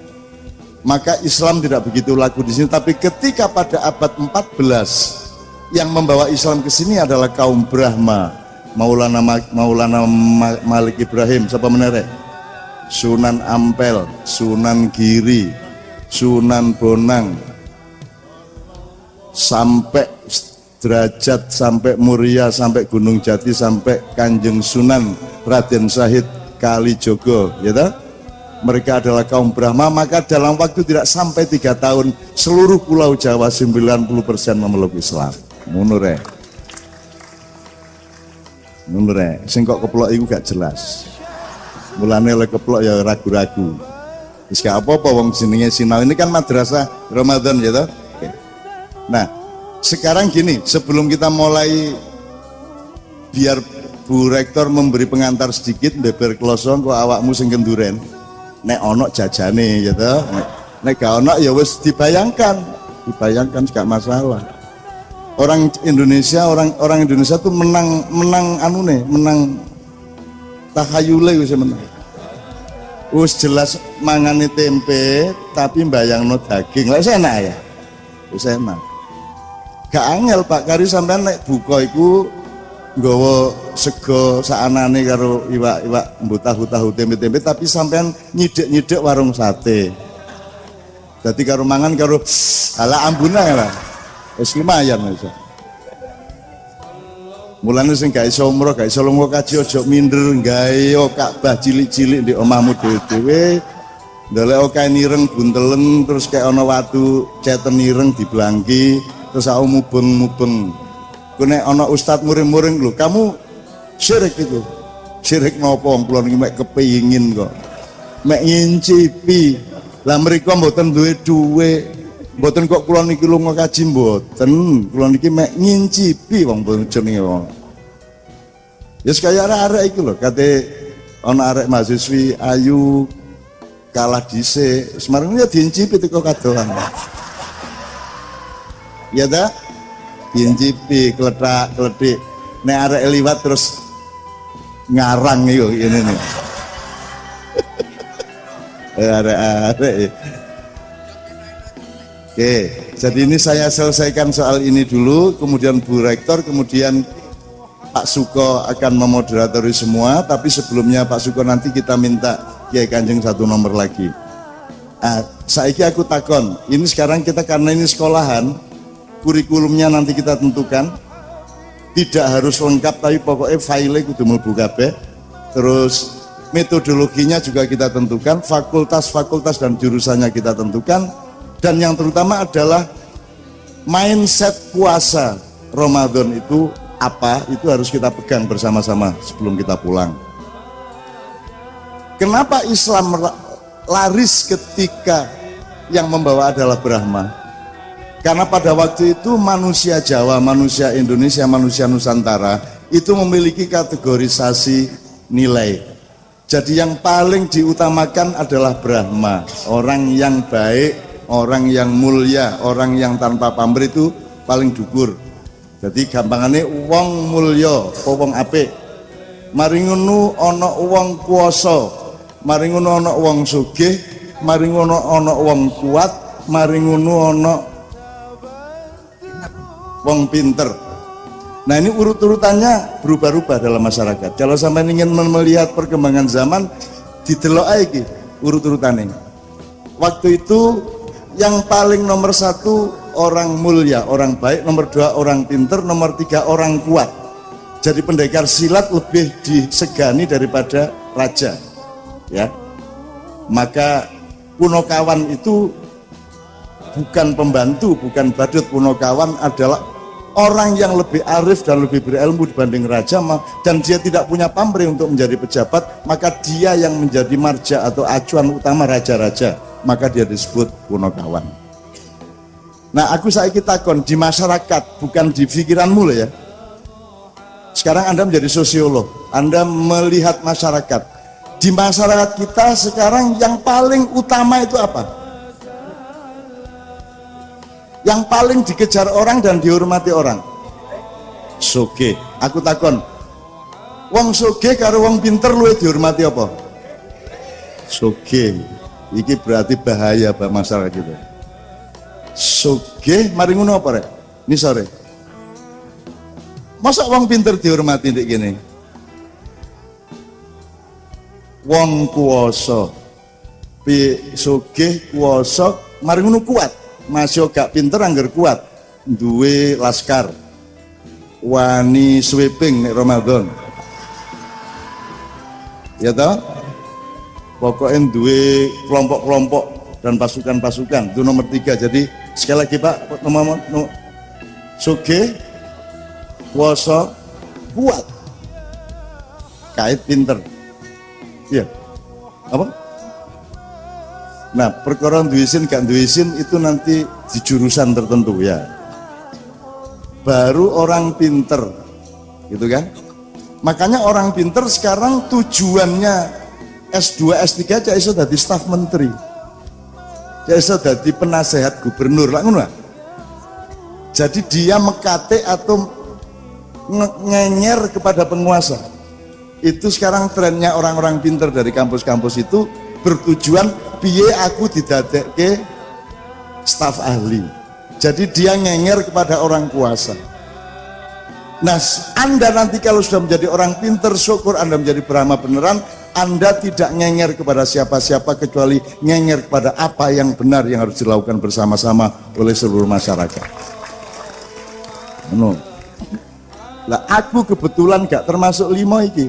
Maka Islam tidak begitu laku di sini. Tapi ketika pada abad 14 yang membawa Islam ke sini adalah kaum Brahma, Maulana Malik Ibrahim, siapa menerek? Sunan Ampel, Sunan Giri, Sunan Bonang, sampai Derajat, sampai Muria, sampai Gunung Jati, sampai Kanjeng Sunan Raden Syahid Kalijogo, ya toh? Mereka adalah kaum Brahma. Maka dalam waktu tidak sampai 3 tahun seluruh pulau Jawa 90% memeluk Islam. Munure sing kok keplok iku gak jelas. Mulane oleh keplok ya ragu-ragu. Wis gak apa-apa wong jenenge sinau. Ini kan madrasah Ramadan ya toh. Oke. Nah, sekarang gini, sebelum kita mulai, biar Bu Rektor memberi pengantar sedikit, beber klosong kok awakmu sing kenduren. Nek ono jajane ya toh. Nek gak ono ya wis dibayangkan gak masalah. Orang Indonesia tuh menang takhayule wis menang. Wis jelas mangane tempe tapi mbayangno daging. Lah enak ya. Wis enak. Gak angel Pak Kari sampean nek buka iku nggawa sego saanane karo iwak mbok tahu tempe-tempe tapi sampean nyidek-nyidek warung sate. Dadi karo mangan karo ala ambuna lah. Wis lumayan wis. Mulane sing gak iso umroh, gak iso lunga kaji aja minder gawe Ka'bah cilik-cilik ndek omahmu dhewe-dhewe. Ndelok kae nireng buntelen terus kayak ana watu ceten nireng diblangki terus aku mubeng-mubeng. Ku nek ana ustaz muring-muring lho, kamu syirik itu. Syirik napa kula niki mek kepengin kok. Mek ngincipi. Lah mriku mboten duwe dhuwit. Mboten kok kula niki lunga kaji mboten, kula niki mek ngincipi wong jenenge wong. Ya kaya arek-arek iki lho, kate ana arek mahasiswi ayu kalah dhisik, semarang ya diincipi teko kadolan. Ya ta? Diincipi kletak-kletik. Nek arek liwat terus ngarang iku ngene nih. Arek-arek. Oke, jadi ini saya selesaikan soal ini dulu, kemudian Bu Rektor, kemudian Pak Suko akan memoderatori semua, tapi sebelumnya Pak Suko nanti kita minta Kiai Kanjeng 1 nomor lagi. Saiki aku takon, ini sekarang kita karena ini sekolahan, kurikulumnya nanti kita tentukan, tidak harus lengkap tapi pokoknya file kudu mlebu kabeh. Terus metodologinya juga kita tentukan, fakultas-fakultas dan jurusannya kita tentukan, dan yang terutama adalah mindset puasa Ramadan itu apa, itu harus kita pegang bersama-sama sebelum kita pulang. Kenapa Islam laris ketika yang membawa adalah Brahma? Karena pada waktu itu manusia Jawa, manusia Indonesia, manusia Nusantara itu memiliki kategorisasi nilai. Jadi yang paling diutamakan adalah Brahma, orang yang baik, orang yang mulia, orang yang tanpa pamrih itu paling dhuwur. Jadi gampangannya wong mulya, wong apik. Mari ngono ana wong kuwasa, mari ngono ana wong sugih, mari ngono ana wong kuat, mari ngono ana wong pinter. Nah ini urut-urutannya berubah-ubah dalam masyarakat. Kalau sampai ingin melihat perkembangan zaman, didelok aja iki urut-urutannya. Waktu itu yang paling nomor 1 orang mulia, orang baik, nomor 2 orang pinter, nomor 3 orang kuat. Jadi pendekar silat lebih disegani daripada raja, ya. Maka Punokawan itu bukan pembantu, bukan badut. Punokawan adalah orang yang lebih arif dan lebih berilmu dibanding raja, dan dia tidak punya pamrih untuk menjadi pejabat, maka dia yang menjadi marja atau acuan utama raja-raja, maka dia disebut Punokawan. Nah aku saiki takon di masyarakat, bukan di pikiranmu loh ya. Sekarang Anda menjadi sosiolog, Anda melihat masyarakat. Di masyarakat kita sekarang yang paling utama itu apa? Yang paling dikejar orang dan dihormati orang? Sugih. Aku takon, wong sugih karo wong pinter luwih dihormati apa? Sugih. Iki berarti bahaya bagi masyarakat kita. Sugih mari ngono apa rek? Ini sore. Masa wong pinter dihormati ndek kene? Wong kuwasa, sugih kuwasa mari ngono kuat. Masih gak pinter angger kuat, duwe laskar, wani sweeping nek Ramadan, ya toh? Pokoknya duwe kelompok-kelompok dan pasukan-pasukan, itu nomor 3. Jadi sekali lagi Pak, nomor sugih, kuwasa, kuat, kait pinter, iya, apa? Nah, perkara duwe isin gak duwe isin itu nanti di jurusan tertentu ya. Baru orang pinter, gitu kan? Makanya orang pinter sekarang tujuannya S2, S3 aja iso dadi staf menteri. Ya iso dadi penasehat gubernur lah ngono. Jadi dia mekate atau ngenyer kepada penguasa. Itu sekarang trennya orang-orang pinter dari kampus-kampus itu bertujuan piye aku didadekke staf ahli. Jadi dia ngenger kepada orang kuasa. Nah, Anda nanti kalau sudah menjadi orang pinter, syukur Anda menjadi Brahma beneran, Anda tidak ngenger kepada siapa-siapa kecuali ngenger kepada apa yang benar yang harus dilakukan bersama-sama oleh seluruh masyarakat. No. Lah aku kebetulan gak termasuk 5 iki.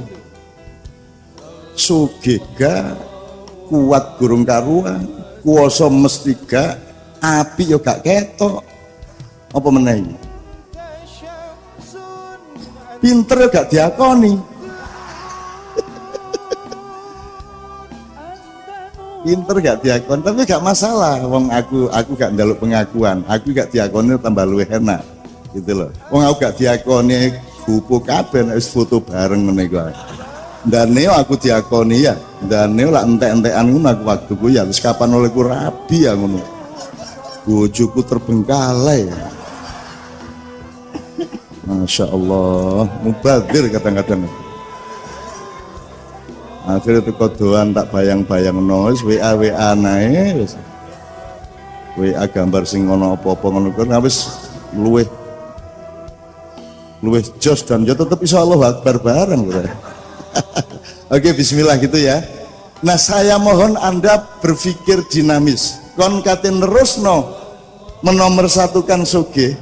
Sugih gak, kuat gurung karuan, kuwasa mesti gak, api yo gak ketok. Apa meneh? Pinter yo gak diakoni. Pinter gak diakoni, tapi gak masalah. Wong aku gak njaluk pengakuan, aku gak diakoni tambah luwih enak. Gitu loh. Wong aku gak diakoni gupu kabeh wis foto bareng ngene kuwi. Ndane aku diakoni ya, ndane lak entek-entekan ngono aku waktuku ya, terus kapan olehku rabi ya ngono. Bojoku terbengkalai. Masya Allah, mubadir kadang-kadang. Akhirnya itu kodoan tak bayang-bayang nois, WA nae, WA gambar sing ngono apa-apa ngono kan, habis luweh jos dan ya tetap insya Allah akbar bareng. Oke, bismillah gitu ya. Nah saya mohon Anda berpikir dinamis. Kon katen nerusno menomorsatukan sugih.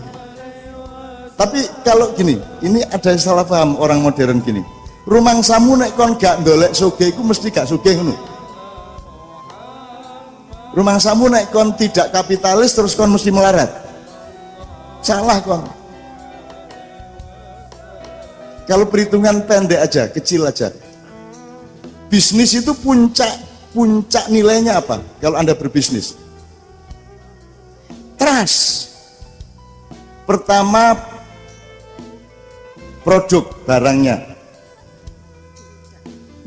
Tapi kalau gini, ini ada salah paham orang modern gini. Rumangsamu nek kon gak ndolek sugih iku mesti gak sugih ngono. Rumangsamu nek kon tidak kapitalis terus kon mesti melarat. Salah kon. Kalau perhitungan pendek aja, kecil aja. Bisnis itu puncak nilainya apa? Kalau Anda berbisnis. Trust. Pertama produk barangnya.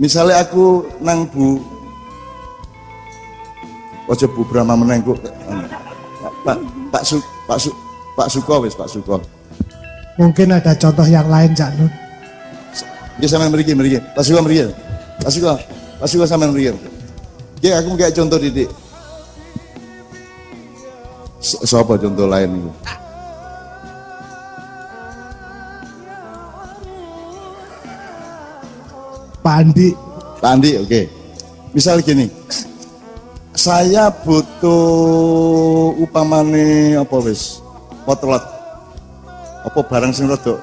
Misalnya aku nang Bu ojo Bu Brahma menengku Pak Suko. Mungkin ada contoh yang lain Cak Nun. Dia sama mriki. Pak Suko mriki. Pak Suko sama mriki. Ya aku kayak contoh didik. Siapa contoh lain itu? Pak Andi, oke. Misal gini, saya butuh upamane apa wis, potlot, apa barang sing rada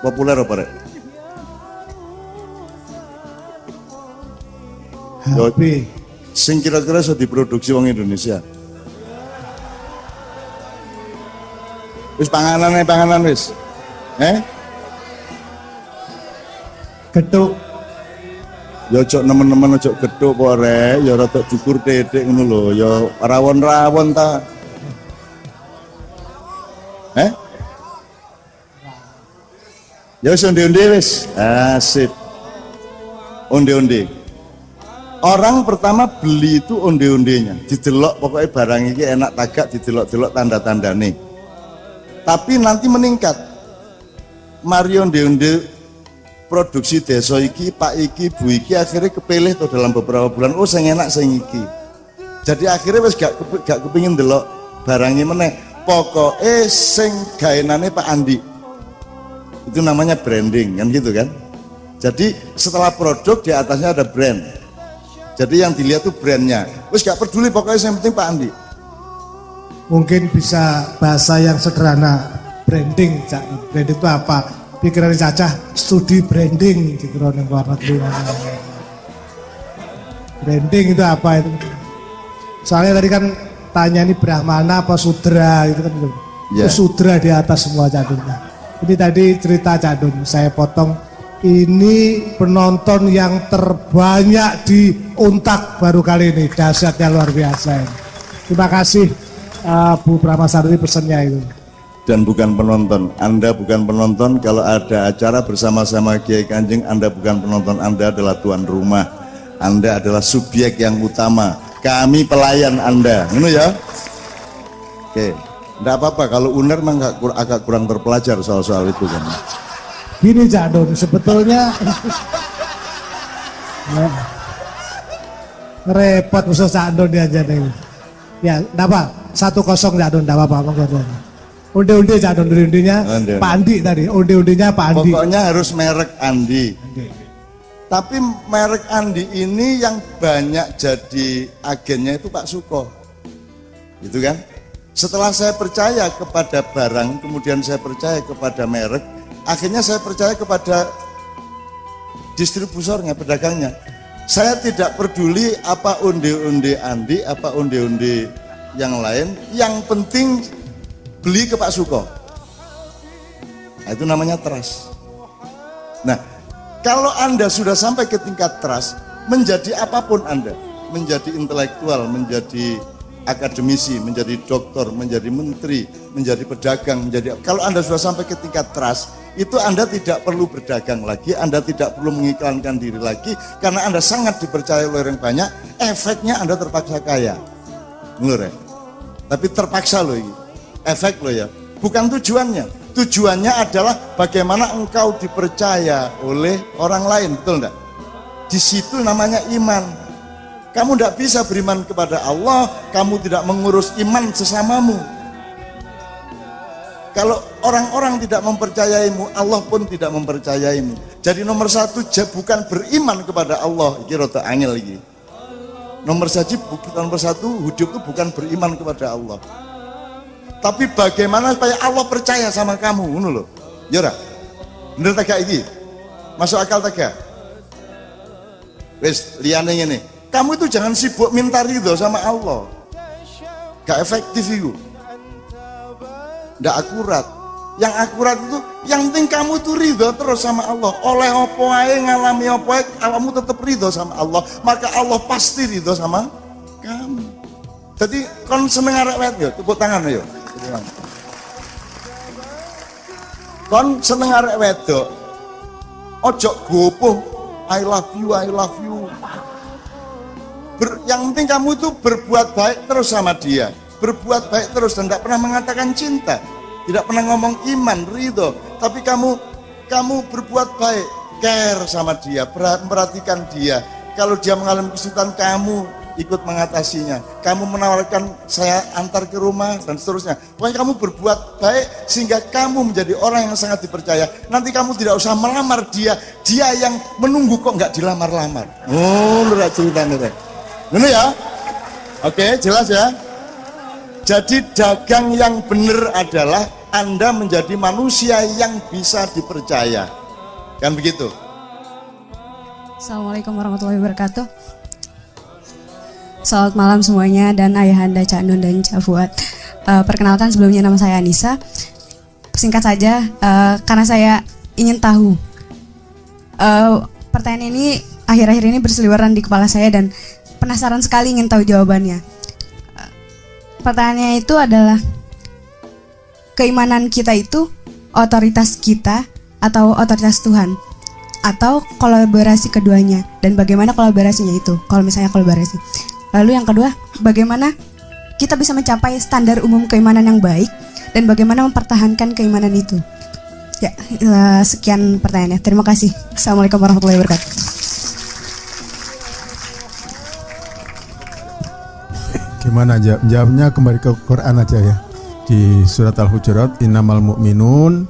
populer apa rek? HP. Sing kira-kira iso diproduksi wong Indonesia. Wis panganan wis. Getuk. Ya ojo nemen-nemen ojo gedhuk po rek, ya rada cukur dedek ngono lho, ya rawon-rawon ta. Ya wis onde-onde wis. Asik. Onde-onde. Orang pertama beli itu onde-ondenya, didelok pokoknya barang ini enak tagak, didelok-delok tanda-tandane. Tapi nanti meningkat. Mari onde-onde produksi desa iki, Pak iki, Bu iki akhirnya kepilih tuh dalam beberapa bulan. Oh, sing enak sing iki. Jadi akhirnya wis gak kepingin delok barangnya meneh. Pokoknya sing gaenane Pak Andi. Itu namanya branding kan gitu kan. Jadi setelah produk di atasnya ada brand. Jadi yang dilihat tuh brandnya. Wis gak peduli pokoknya yang penting Pak Andi. Mungkin bisa bahasa yang sederhana, branding Cak. Branding itu apa? Pikiran Cacah studi branding di luar negeri. Branding itu apa itu? Soalnya tadi kan tanya ini Brahmana apa Sudra gitu kan. Yeah. Sudra di atas semua Cak Dun. Ini tadi cerita Cak Dun, saya potong. Ini penonton yang terbanyak di Untak baru kali ini, dahsyatnya luar biasa. Terima kasih Bu Pramasari pesannya itu. Dan bukan penonton, Anda bukan penonton. Kalau ada acara bersama-sama Kiai Kanjeng, Anda bukan penonton, Anda adalah tuan rumah. Anda adalah subjek yang utama. Kami pelayan Anda, ngono ya. Oke, enggak apa-apa kalau UNER memang agak kurang terpelajar soal-soal itu kan. Gini Cak Dun, sebetulnya repot musuh Cak Dun dia aja nih. Ya, enggak apa, 1-0 Cak Dun, enggak apa-apa, monggo. Onde-onde Cak Dun, onde-ondenya Pak Andi tadi, onde-ondenya Pak Andi. Pokoknya harus merek Andi. Tapi merek Andi ini yang banyak jadi agennya itu Pak Suko. Gitu kan? Setelah saya percaya kepada barang, kemudian saya percaya kepada merek, akhirnya saya percaya kepada distributornya, pedagangnya. Saya tidak peduli apa onde-onde Andi, apa onde-onde yang lain, yang penting beli ke Pak Suko. Nah, itu namanya trust. Nah, kalau Anda sudah sampai ke tingkat trust, menjadi apapun Anda, menjadi intelektual, menjadi akademisi, menjadi dokter, menjadi menteri, menjadi pedagang, kalau Anda sudah sampai ke tingkat trust, itu Anda tidak perlu berdagang lagi, Anda tidak perlu mengiklankan diri lagi, karena Anda sangat dipercaya oleh orang banyak, efeknya Anda terpaksa kaya. Ngelur ya? Tapi terpaksa loh ini. Efek loh ya, bukan tujuannya. Tujuannya adalah bagaimana engkau dipercaya oleh orang lain, betul enggak? Di situ namanya iman. Kamu tidak bisa beriman kepada Allah, kamu tidak mengurus iman sesamamu. Kalau orang-orang tidak mempercayaimu, Allah pun tidak mempercayaimu. Jadi nomor satu bukan beriman kepada Allah, ini rada angel iki. Nomor satu hidup itu bukan beriman kepada Allah. Tapi bagaimana supaya Allah percaya sama kamu, ngono lho. Ya ora? Bener tak iki? Masuk akal tak? Wis liyane ngene. Kamu itu jangan sibuk minta ridho sama Allah. Gak efektif itu. Ndak akurat. Yang akurat itu yang penting kamu tuh ridho terus sama Allah. Oleh opo ae ngalami opo ae kamu tetap ridho sama Allah, maka Allah pasti ridho sama kamu. Jadi kon seneng arek wet yo, tepuk tangan yo. Kon seneng arek wedok. Ojo gopoh I love you, I love you. Yang penting kamu itu berbuat baik terus sama dia. Berbuat baik terus dan tidak pernah mengatakan cinta. Tidak pernah ngomong iman, ridho, tapi kamu berbuat baik, care sama dia, memperhatikan dia. Kalau dia mengalami kesulitan, kamu ikut mengatasinya. Kamu menawarkan saya antar ke rumah dan seterusnya. Pokoknya kamu berbuat baik sehingga kamu menjadi orang yang sangat dipercaya. Nanti kamu tidak usah melamar dia, dia yang menunggu kok nggak dilamar-lamar. Oh, lu ceritanya deh. Ini ya, oke, jelas ya. Jadi dagang yang benar adalah Anda menjadi manusia yang bisa dipercaya. Kan begitu? Assalamualaikum warahmatullahi wabarakatuh. Selamat malam semuanya dan ayahanda Cak Nun dan Cak Fuad. Perkenalkan sebelumnya nama saya Anissa. Singkat saja, karena saya ingin tahu. Pertanyaan ini akhir-akhir ini berseliweran di kepala saya dan penasaran sekali ingin tahu jawabannya. Pertanyaannya itu adalah, keimanan kita itu otoritas kita atau otoritas Tuhan? Atau kolaborasi keduanya? Dan bagaimana kolaborasinya itu? Kalau misalnya kolaborasi. Lalu yang kedua, bagaimana kita bisa mencapai standar umum keimanan yang baik? Dan bagaimana mempertahankan keimanan itu? Ya, sekian pertanyaannya. Terima kasih. Assalamualaikum warahmatullahi wabarakatuh. Gimana jawabnya? Kembali ke Quran aja ya. Di surat Al-Hujurat, innamal mu'minun,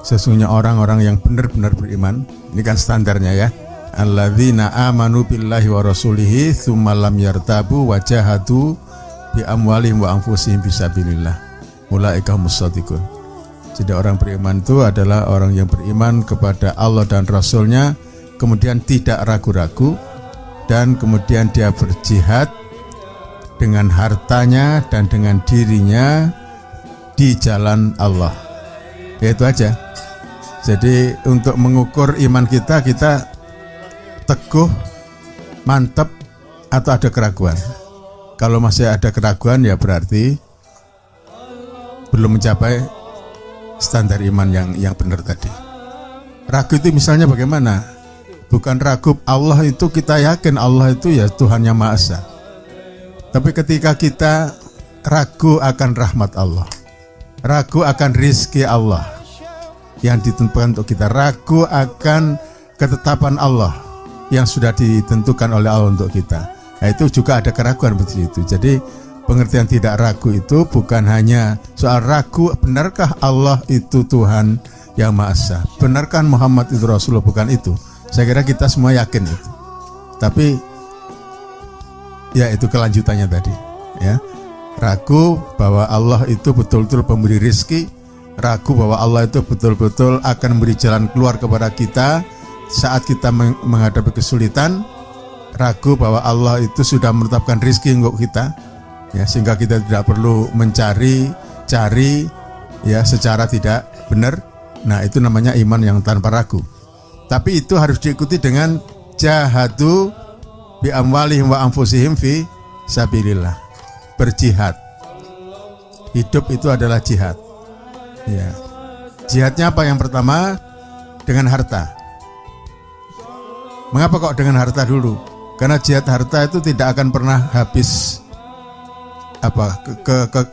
sesungguhnya orang-orang yang benar-benar beriman. Ini kan standarnya ya. Alladzina amanu billahi wa rasulihi tsumma lam yartabu wa jahadu bi amwalihim wa anfusihim fisabilillah. Ulaika humus shadiqun. Jadi orang beriman itu adalah orang yang beriman kepada Allah dan Rasulnya, kemudian tidak ragu-ragu, dan kemudian dia berjihad dengan hartanya dan dengan dirinya di jalan Allah. Ya itu aja. Jadi untuk mengukur iman kita teguh, mantap, atau ada keraguan. Kalau masih ada keraguan ya berarti belum mencapai standar iman yang benar tadi. Ragu itu misalnya bagaimana? Bukan ragu Allah itu, kita yakin Allah itu ya Tuhan yang Maha Esa. Tapi ketika kita ragu akan rahmat Allah, ragu akan rizki Allah yang ditentukan untuk kita, ragu akan ketetapan Allah yang sudah ditentukan oleh Allah untuk kita, nah, itu juga ada keraguan seperti itu. Jadi pengertian tidak ragu itu bukan hanya soal ragu, benarkah Allah itu Tuhan yang Maha Esa, benarkah Muhammad itu Rasulullah, bukan itu. Saya kira kita semua yakin itu. Tapi ya itu kelanjutannya tadi ya. Ragu bahwa Allah itu betul-betul pemberi rizki, ragu bahwa Allah itu betul-betul akan memberi jalan keluar kepada kita saat kita menghadapi kesulitan, ragu bahwa Allah itu sudah menetapkan rizki untuk kita ya, sehingga kita tidak perlu mencari ya secara tidak benar. Nah itu namanya iman yang tanpa ragu. Tapi itu harus diikuti dengan jahadu bi amwalihim wa anfusihim fi sabilillah. Berjihad. Hidup itu adalah jihad. Ya. Jihadnya apa? Yang pertama dengan harta. Mengapa kok dengan harta dulu? Karena jihad harta itu tidak akan pernah habis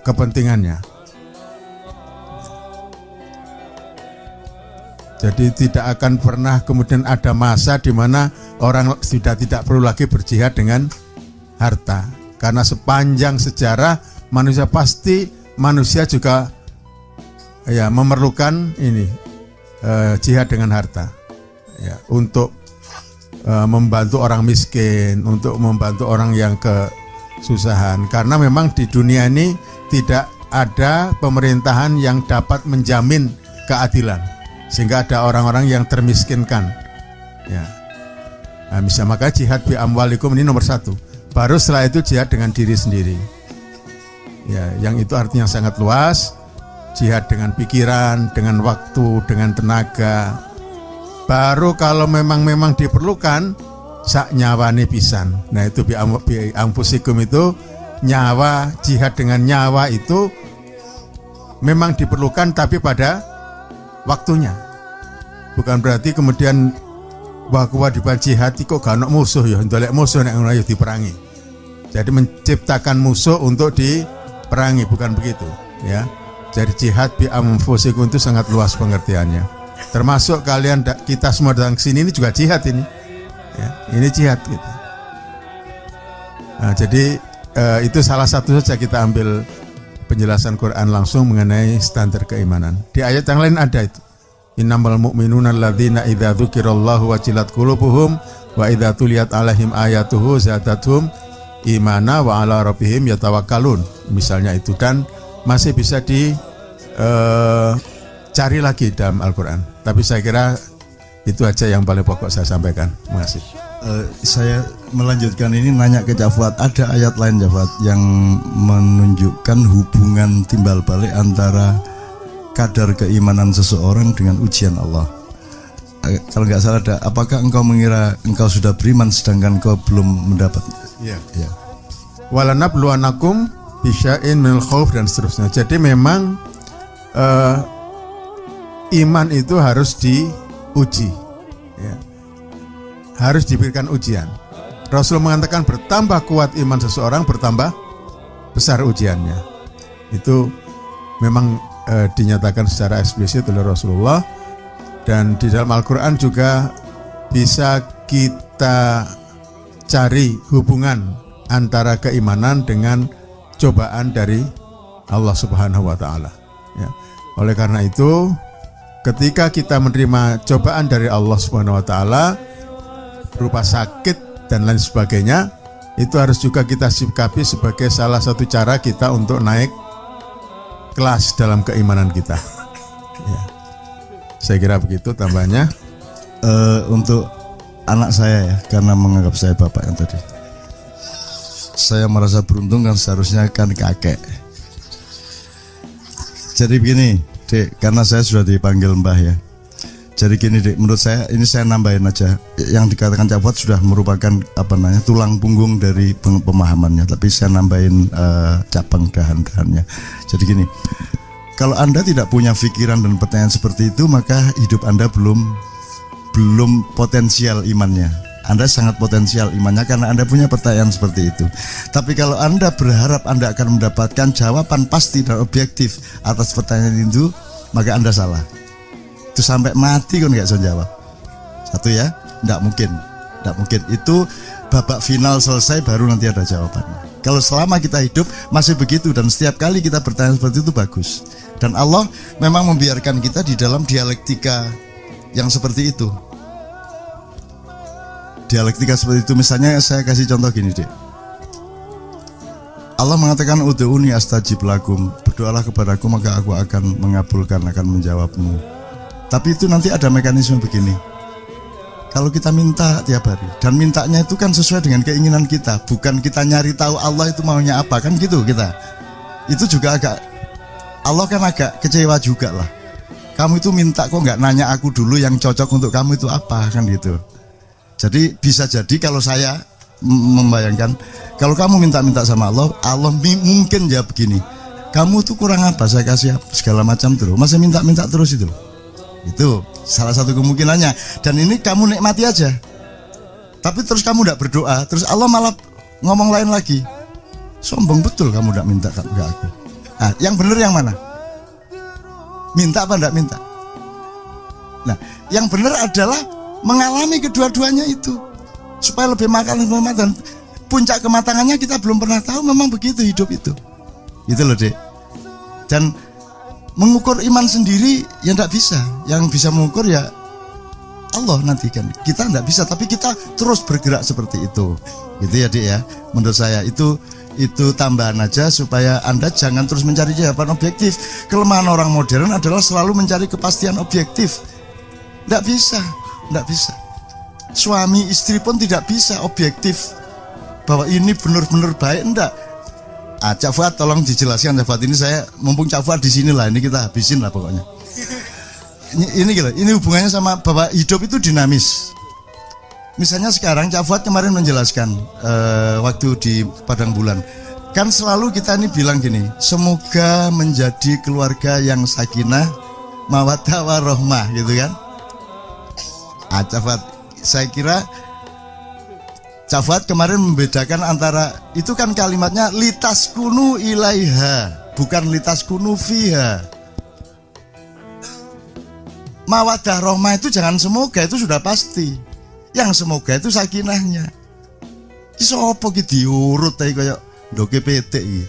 kepentingannya. Jadi tidak akan pernah kemudian ada masa di mana orang sudah tidak perlu lagi berjihad dengan harta. Karena sepanjang sejarah manusia juga ya memerlukan jihad dengan harta. Ya, untuk membantu orang miskin, untuk membantu orang yang kesusahan. Karena memang di dunia ini tidak ada pemerintahan yang dapat menjamin keadilan, sehingga ada orang-orang yang termiskinkan. Ya. Nah, misalnya maka jihad bi amwalikum ini nomor 1. Baru setelah itu jihad dengan diri sendiri. Ya, yang itu artinya sangat luas. Jihad dengan pikiran, dengan waktu, dengan tenaga. Baru kalau memang diperlukan sak nyawane pisan. Nah, itu bi amfusikum itu nyawa, jihad dengan nyawa itu memang diperlukan tapi pada waktunya. Bukan berarti kemudian wah kewajiban jihad kok gak ono musuh ya, ndolek musuh nek ngono ya diperangi. Jadi menciptakan musuh untuk diperangi, bukan begitu, ya. Jadi jihad bi anfusikum itu sangat luas pengertiannya. Termasuk kalian kita semua datang ke sini ini juga jihad ini. Ya, ini jihad gitu. Nah, jadi itu salah satu saja kita ambil penjelasan Quran langsung mengenai standar keimanan. Di ayat yang lain ada itu. Innamal mu'minuna alladzina idza dzukirallahu wajilat qulubuhum wa idza tuliyat alaihim ayatuhu zadatuhum imana wa ala rabbihim yatawakkalun. Misalnya itu, dan masih bisa cari lagi dalam Al-Qur'an. Tapi saya kira itu aja yang paling pokok saya sampaikan. Terima kasih. Saya melanjutkan ini nanya ke Cak Fuad, ada ayat lain Cak Fuad yang menunjukkan hubungan timbal balik antara kadar keimanan seseorang dengan ujian Allah. Kalau nggak salah ada, apakah engkau mengira engkau sudah beriman sedangkan engkau belum mendapat? Iya. Ya. Walanabluwanakum bisya'in minal khauf dan seterusnya. Jadi memang iman itu harus diuji, ya. Harus diberikan ujian. Rasul mengatakan bertambah kuat iman seseorang bertambah besar ujiannya. Itu memang dinyatakan secara eksplisit oleh Rasulullah, dan di dalam Al-Quran juga bisa kita cari hubungan antara keimanan dengan cobaan dari Allah Subhanahu wa Ta'ala, ya. Oleh karena itu, ketika kita menerima cobaan dari Allah Subhanahu wa Ta'ala berupa sakit dan lain sebagainya, itu harus juga kita sikapi sebagai salah satu cara kita untuk naik kelas dalam keimanan kita, ya. Saya kira begitu tambahnya. Untuk anak saya ya, karena menganggap saya bapak yang tadi, saya merasa beruntung kan seharusnya kan kakek. Jadi begini Dek, karena saya sudah dipanggil Mbah ya. Jadi gini Dek, menurut saya ini saya nambahin aja, yang dikatakan Cak Fuad sudah merupakan tulang punggung dari pemahamannya, tapi saya nambahin cabang dahan-dahannya. Jadi gini, kalau Anda tidak punya pikiran dan pertanyaan seperti itu, maka hidup Anda belum potensial imannya. Anda sangat potensial imannya karena Anda punya pertanyaan seperti itu. Tapi kalau Anda berharap Anda akan mendapatkan jawaban pasti dan objektif atas pertanyaan itu, maka Anda salah. Itu sampai mati kan nggak bisa jawab. Satu ya, nggak mungkin. Itu babak final selesai baru nanti ada jawabannya. Kalau selama kita hidup masih begitu dan setiap kali kita bertanya seperti itu bagus. Dan Allah memang membiarkan kita di dalam dialektika yang seperti itu. Dialektika seperti itu, misalnya saya kasih contoh gini Dek. Allah mengatakan ud'uni astajib lakum, berdoalah kepadaku maka aku akan mengabulkan, akan menjawabmu. Tapi itu nanti ada mekanisme begini. Kalau kita minta tiap hari, dan mintanya itu kan sesuai dengan keinginan kita, bukan kita nyari tahu Allah itu maunya apa, kan gitu kita. Itu juga Allah kan agak kecewa juga lah. Kamu itu minta kok nggak nanya aku dulu yang cocok untuk kamu itu apa, kan gitu. Jadi bisa jadi kalau saya membayangkan, kalau kamu minta-minta sama Allah, Allah mungkin jawab begini, kamu tuh kurang apa, saya kasih segala macam terus, masih minta-minta terus itu. Itu salah satu kemungkinannya. Dan ini kamu nikmati aja. Tapi terus kamu tidak berdoa, terus Allah malah ngomong lain lagi. Sombong betul kamu tidak minta ke aku. Nah, yang benar yang mana? Minta apa tidak minta? Nah, yang benar adalah mengalami kedua-duanya itu, supaya lebih makan dan puncak kematangannya kita belum pernah tahu. Memang begitu hidup itu. Itu loh Dek. Dan mengukur iman sendiri ya tidak bisa. Yang bisa mengukur ya Allah nanti kan. Kita tidak bisa, tapi kita terus bergerak seperti itu. Gitu ya Dek ya. Menurut saya itu tambahan aja supaya Anda jangan terus mencari jawaban objektif. Kelemahan orang modern adalah selalu mencari kepastian objektif. Tidak bisa. suami istri pun tidak bisa objektif bahwa ini benar-benar baik, enggak. Cak Fuad tolong dijelaskan Cak Fuad, ini saya mumpung Cak Fuad di sini lah, ini kita habisin lah pokoknya. Ini gitu, ini hubungannya sama bahwa hidup itu dinamis. Misalnya sekarang Cak Fuad kemarin menjelaskan waktu di Padang Bulan, kan selalu kita ini bilang gini, semoga menjadi keluarga yang sakinah, mawaddah warahmah gitu kan. Cak Fuad, saya kira Cak Fuad kemarin membedakan antara itu kan kalimatnya litaskunu ilaiha, bukan litaskunu fiha. Mawaddah rohmah itu jangan semoga, itu sudah pasti. Yang semoga itu sakinahnya. Ki sapa ki diurut ae kaya ndoke petik iki.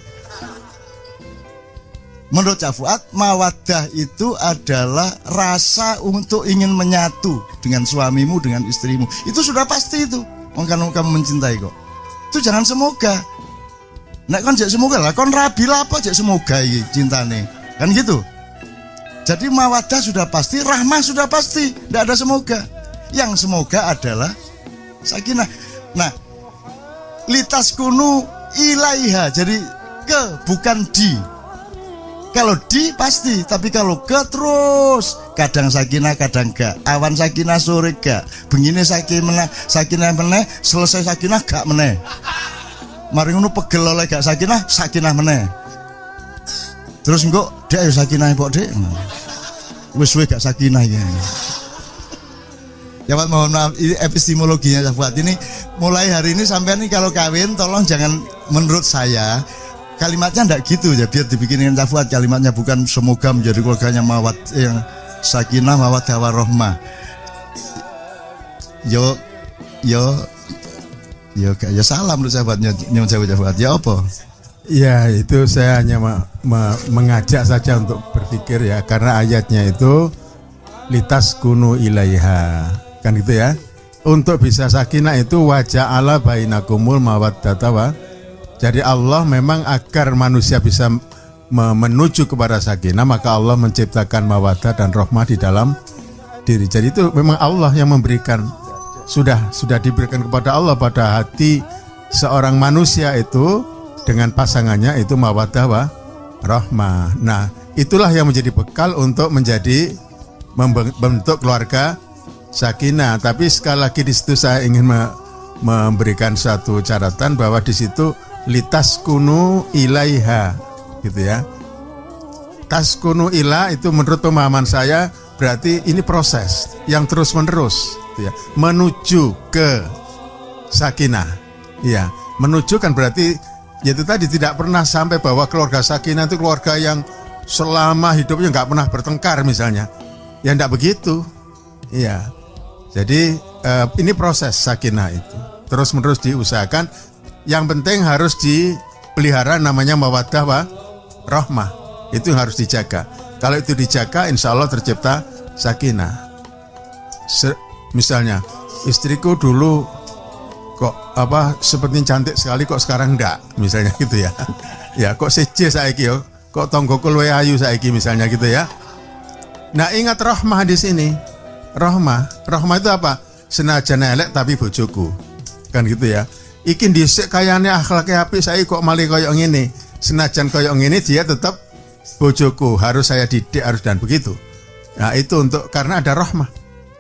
Menurut Cak Fuad, mawaddah itu adalah rasa untuk ingin menyatu dengan suamimu, dengan istrimu. Itu sudah pasti itu. Kamu mencintai kok. Itu jangan semoga. Nek kon jek semoga lah, kon rabi lah apa jek semoga iki cintane. Kan gitu. Jadi mawaddah sudah pasti, rahmah sudah pasti, tidak ada semoga. Yang semoga adalah sakinah. Nah, litaskunu ilaiha, jadi ke bukan di. Kalau di pasti, tapi kalau ke terus. Kadang sakinah, kadang gak. Awan sakinah, sore gak. Begini sakinah meneh, selesai sakinah gak meneh. Mari ngono pegel oleh gak sakinah, sakinah meneh. Terus engko dek ayo sakinah mbok dek. Wis suwe gak sakinah ya. Ya Pak, mohon maaf, ini epistemologinya Cak Fuad ini mulai hari ini sampai nih kalau kawin tolong jangan, menurut saya kalimatnya enggak gitu ya, biar dibikinin Cak Fuad kalimatnya bukan semoga menjadi keluarganya mawad yang sakinah mawaddah warahmah. Yo salam lu sahabatnya nyuwun sewu Cak Fuad. Ya apa? Ya itu saya hanya mengajak saja untuk berpikir ya, karena ayatnya itu litaskunu ilaiha, kan gitu ya. Untuk bisa sakinah itu waja'ala bainakumul mawaddata wa. Jadi Allah memang agar manusia bisa menuju kepada sakinah, maka Allah menciptakan mawaddah dan rahmah di dalam diri. Jadi itu memang Allah yang memberikan, sudah diberikan kepada Allah pada hati seorang manusia itu dengan pasangannya itu mawaddah wa rahmah. Nah, itulah yang menjadi bekal untuk menjadi membentuk keluarga sakinah. Tapi sekali lagi di situ saya ingin memberikan satu catatan bahwa di situ litaskunu ilaiha gitu ya. Taskunu ila itu menurut pemahaman saya berarti ini proses yang terus menerus gitu ya, menuju ke sakinah. Ya, menuju kan berarti yaitu tadi tidak pernah sampai bahwa keluarga sakinah itu keluarga yang selama hidupnya nggak pernah bertengkar misalnya. Ya enggak begitu. Iya. Jadi ini proses sakinah itu terus menerus diusahakan. Yang penting harus dipelihara namanya mawaddah wa rahmah. Itu yang harus dijaga. Kalau itu dijaga, insya Allah tercipta sakinah. Misalnya istriku dulu kok seperti cantik sekali, kok sekarang enggak, misalnya gitu ya. Ya kok seje saiki yo, kok tonggoku luwih ayu saiki misalnya gitu ya. Nah ingat rahmah di sini. Rahmah itu apa? Senajan elek tapi bojoku. Kan gitu ya. Iki dhisik kayane akhlake apik, saiki kok malih koyo ngene. Senajan koyo ngene dia tetap bojoku, harus saya didik, harus dan begitu. Nah itu untuk karena ada rahmah.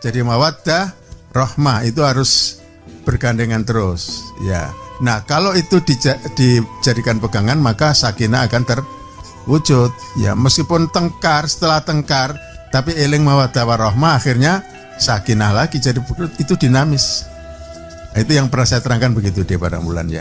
Jadi mawaddah, rahmah itu harus bergandengan terus. Ya. Nah kalau itu dijadikan pegangan maka sakinah akan terwujud. Ya meskipun tengkar, setelah tengkar tapi eling mawaddah warahmah akhirnya sakinah lagi, jadi itu dinamis. Itu yang pernah saya terangkan begitu di Padang Bulan ya.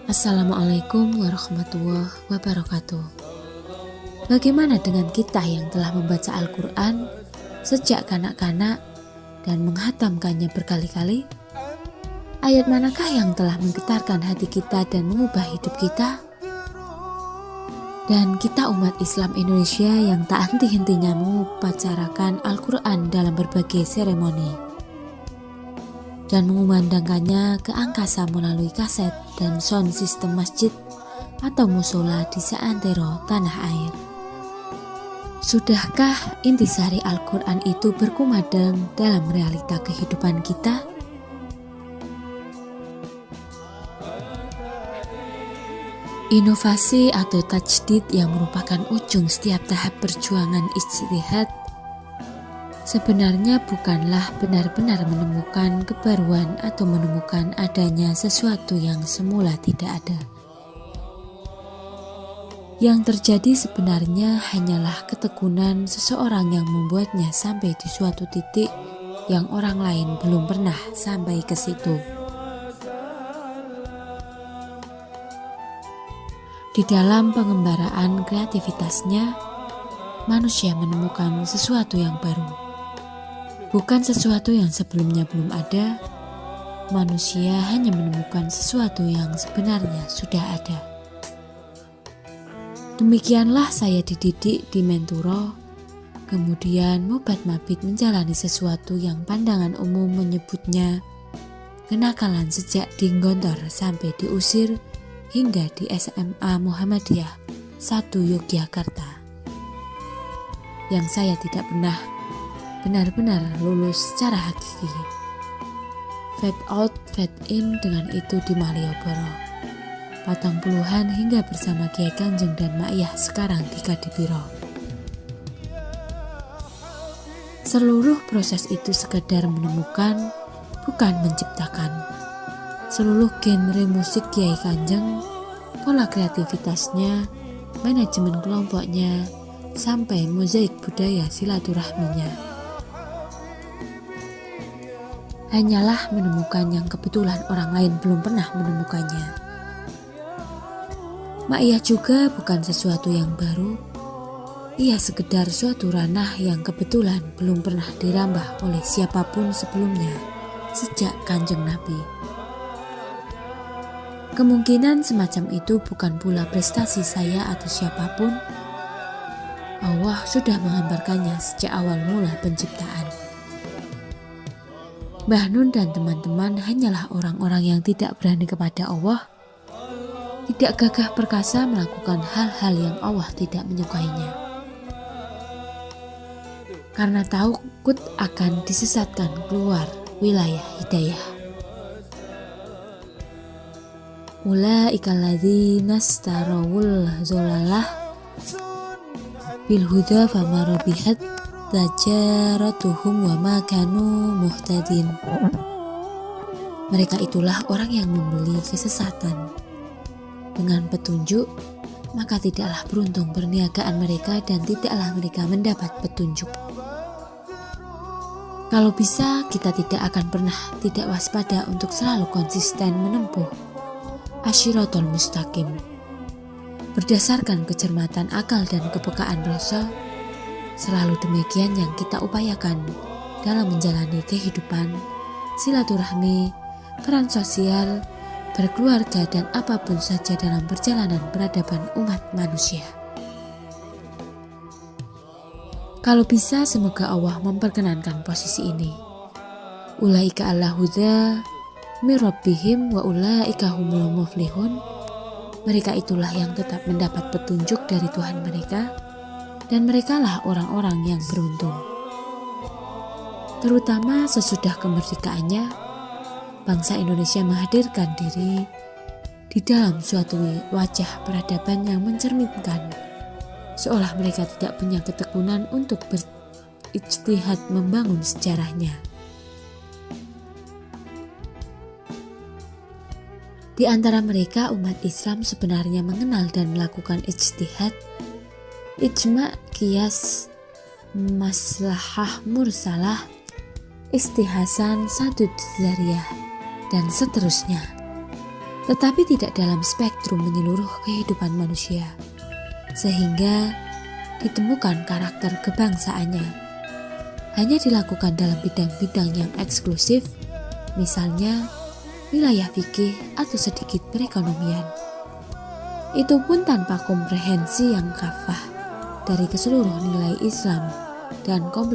Assalamualaikum warahmatullahi wabarakatuh. Bagaimana dengan kita yang telah membaca Al-Quran sejak kanak-kanak dan menghatamkannya berkali-kali? Ayat manakah yang telah menggetarkan hati kita dan mengubah hidup kita? Dan kita umat Islam Indonesia yang tak henti-hentinya mengupacara Al-Quran dalam berbagai seremoni dan mengumandangkannya ke angkasa melalui kaset dan sound system masjid atau musola di seantero tanah air. Sudahkah intisari Al-Quran itu berkumandang dalam realita kehidupan kita? Inovasi atau tajdid yang merupakan ujung setiap tahap perjuangan ijtihad sebenarnya bukanlah benar-benar menemukan kebaruan atau menemukan adanya sesuatu yang semula tidak ada. Yang terjadi sebenarnya hanyalah ketekunan seseorang yang membuatnya sampai di suatu titik yang orang lain belum pernah sampai ke situ. Di dalam pengembaraan kreativitasnya, manusia menemukan sesuatu yang baru. Bukan sesuatu yang sebelumnya belum ada, manusia hanya menemukan sesuatu yang sebenarnya sudah ada. Demikianlah saya dididik di Menturo, kemudian mobat-mabit menjalani sesuatu yang pandangan umum menyebutnya kenakalan sejak di Gontor sampai diusir hingga di SMA Muhammadiyah 1 Yogyakarta, yang saya tidak pernah benar-benar lulus secara hakiki. Fade out, fade in dengan itu di Malioboro, Patang Puluhan hingga bersama Kiai Kanjeng dan Ma'iyah sekarang di Kadipiro. Seluruh proses itu sekedar menemukan, bukan menciptakan. Seluruh genre musik Kiai Kanjeng, pola kreativitasnya, manajemen kelompoknya, sampai mozaik budaya silaturahminya, hanyalah menemukan yang kebetulan orang lain belum pernah menemukannya. Ma'iyah juga bukan sesuatu yang baru, ia sekedar suatu ranah yang kebetulan belum pernah dirambah oleh siapapun sebelumnya sejak Kanjeng Nabi. Kemungkinan semacam itu bukan pula prestasi saya atau siapapun. Allah sudah menghamparkannya sejak awal mula penciptaan. Mbah Nun dan teman-teman hanyalah orang-orang yang tidak berani kepada Allah, tidak gagah perkasa melakukan hal-hal yang Allah tidak menyukainya. Karena takut akan disesatkan keluar wilayah hidayah. Ulaika alladzina istarawul dhalalah bil huda fama rabihat tijaratuhum wa ma kanu muhtadin. Mereka itulah orang yang membeli kesesatan dengan petunjuk, maka tidaklah beruntung perniagaan mereka dan tidaklah mereka mendapat petunjuk. Kalau bisa, kita tidak akan pernah tidak waspada untuk selalu konsisten menempuh Asyiratul Mustaqim. Berdasarkan kecermatan akal dan kepekaan rasa, selalu demikian yang kita upayakan dalam menjalani kehidupan, silaturahmi, peran sosial, berkeluarga, dan apapun saja dalam perjalanan peradaban umat manusia. Kalau bisa, semoga Allah memperkenankan posisi ini. Ulaika ala huda min rabbihim wa ulaika humul muflihun. Mereka itulah yang tetap mendapat petunjuk dari Tuhan mereka, dan merekalah orang-orang yang beruntung. Terutama sesudah kemerdekaannya, bangsa Indonesia menghadirkan diri di dalam suatu wajah peradaban yang mencerminkan seolah mereka tidak punya ketekunan untuk berijtihad membangun sejarahnya. Di antara mereka, umat Islam sebenarnya mengenal dan melakukan ijtihad, ijma', qiyas, maslahah mursalah, istihasan, sadud zariyah, dan seterusnya. Tetapi tidak dalam spektrum menyeluruh kehidupan manusia, sehingga ditemukan karakter kebangsaannya. Hanya dilakukan dalam bidang-bidang yang eksklusif, misalnya wilayah fikih atau sedikit perekonomian. Itu pun tanpa komprehensi yang kafah dari keseluruh nilai Islam dan kompleks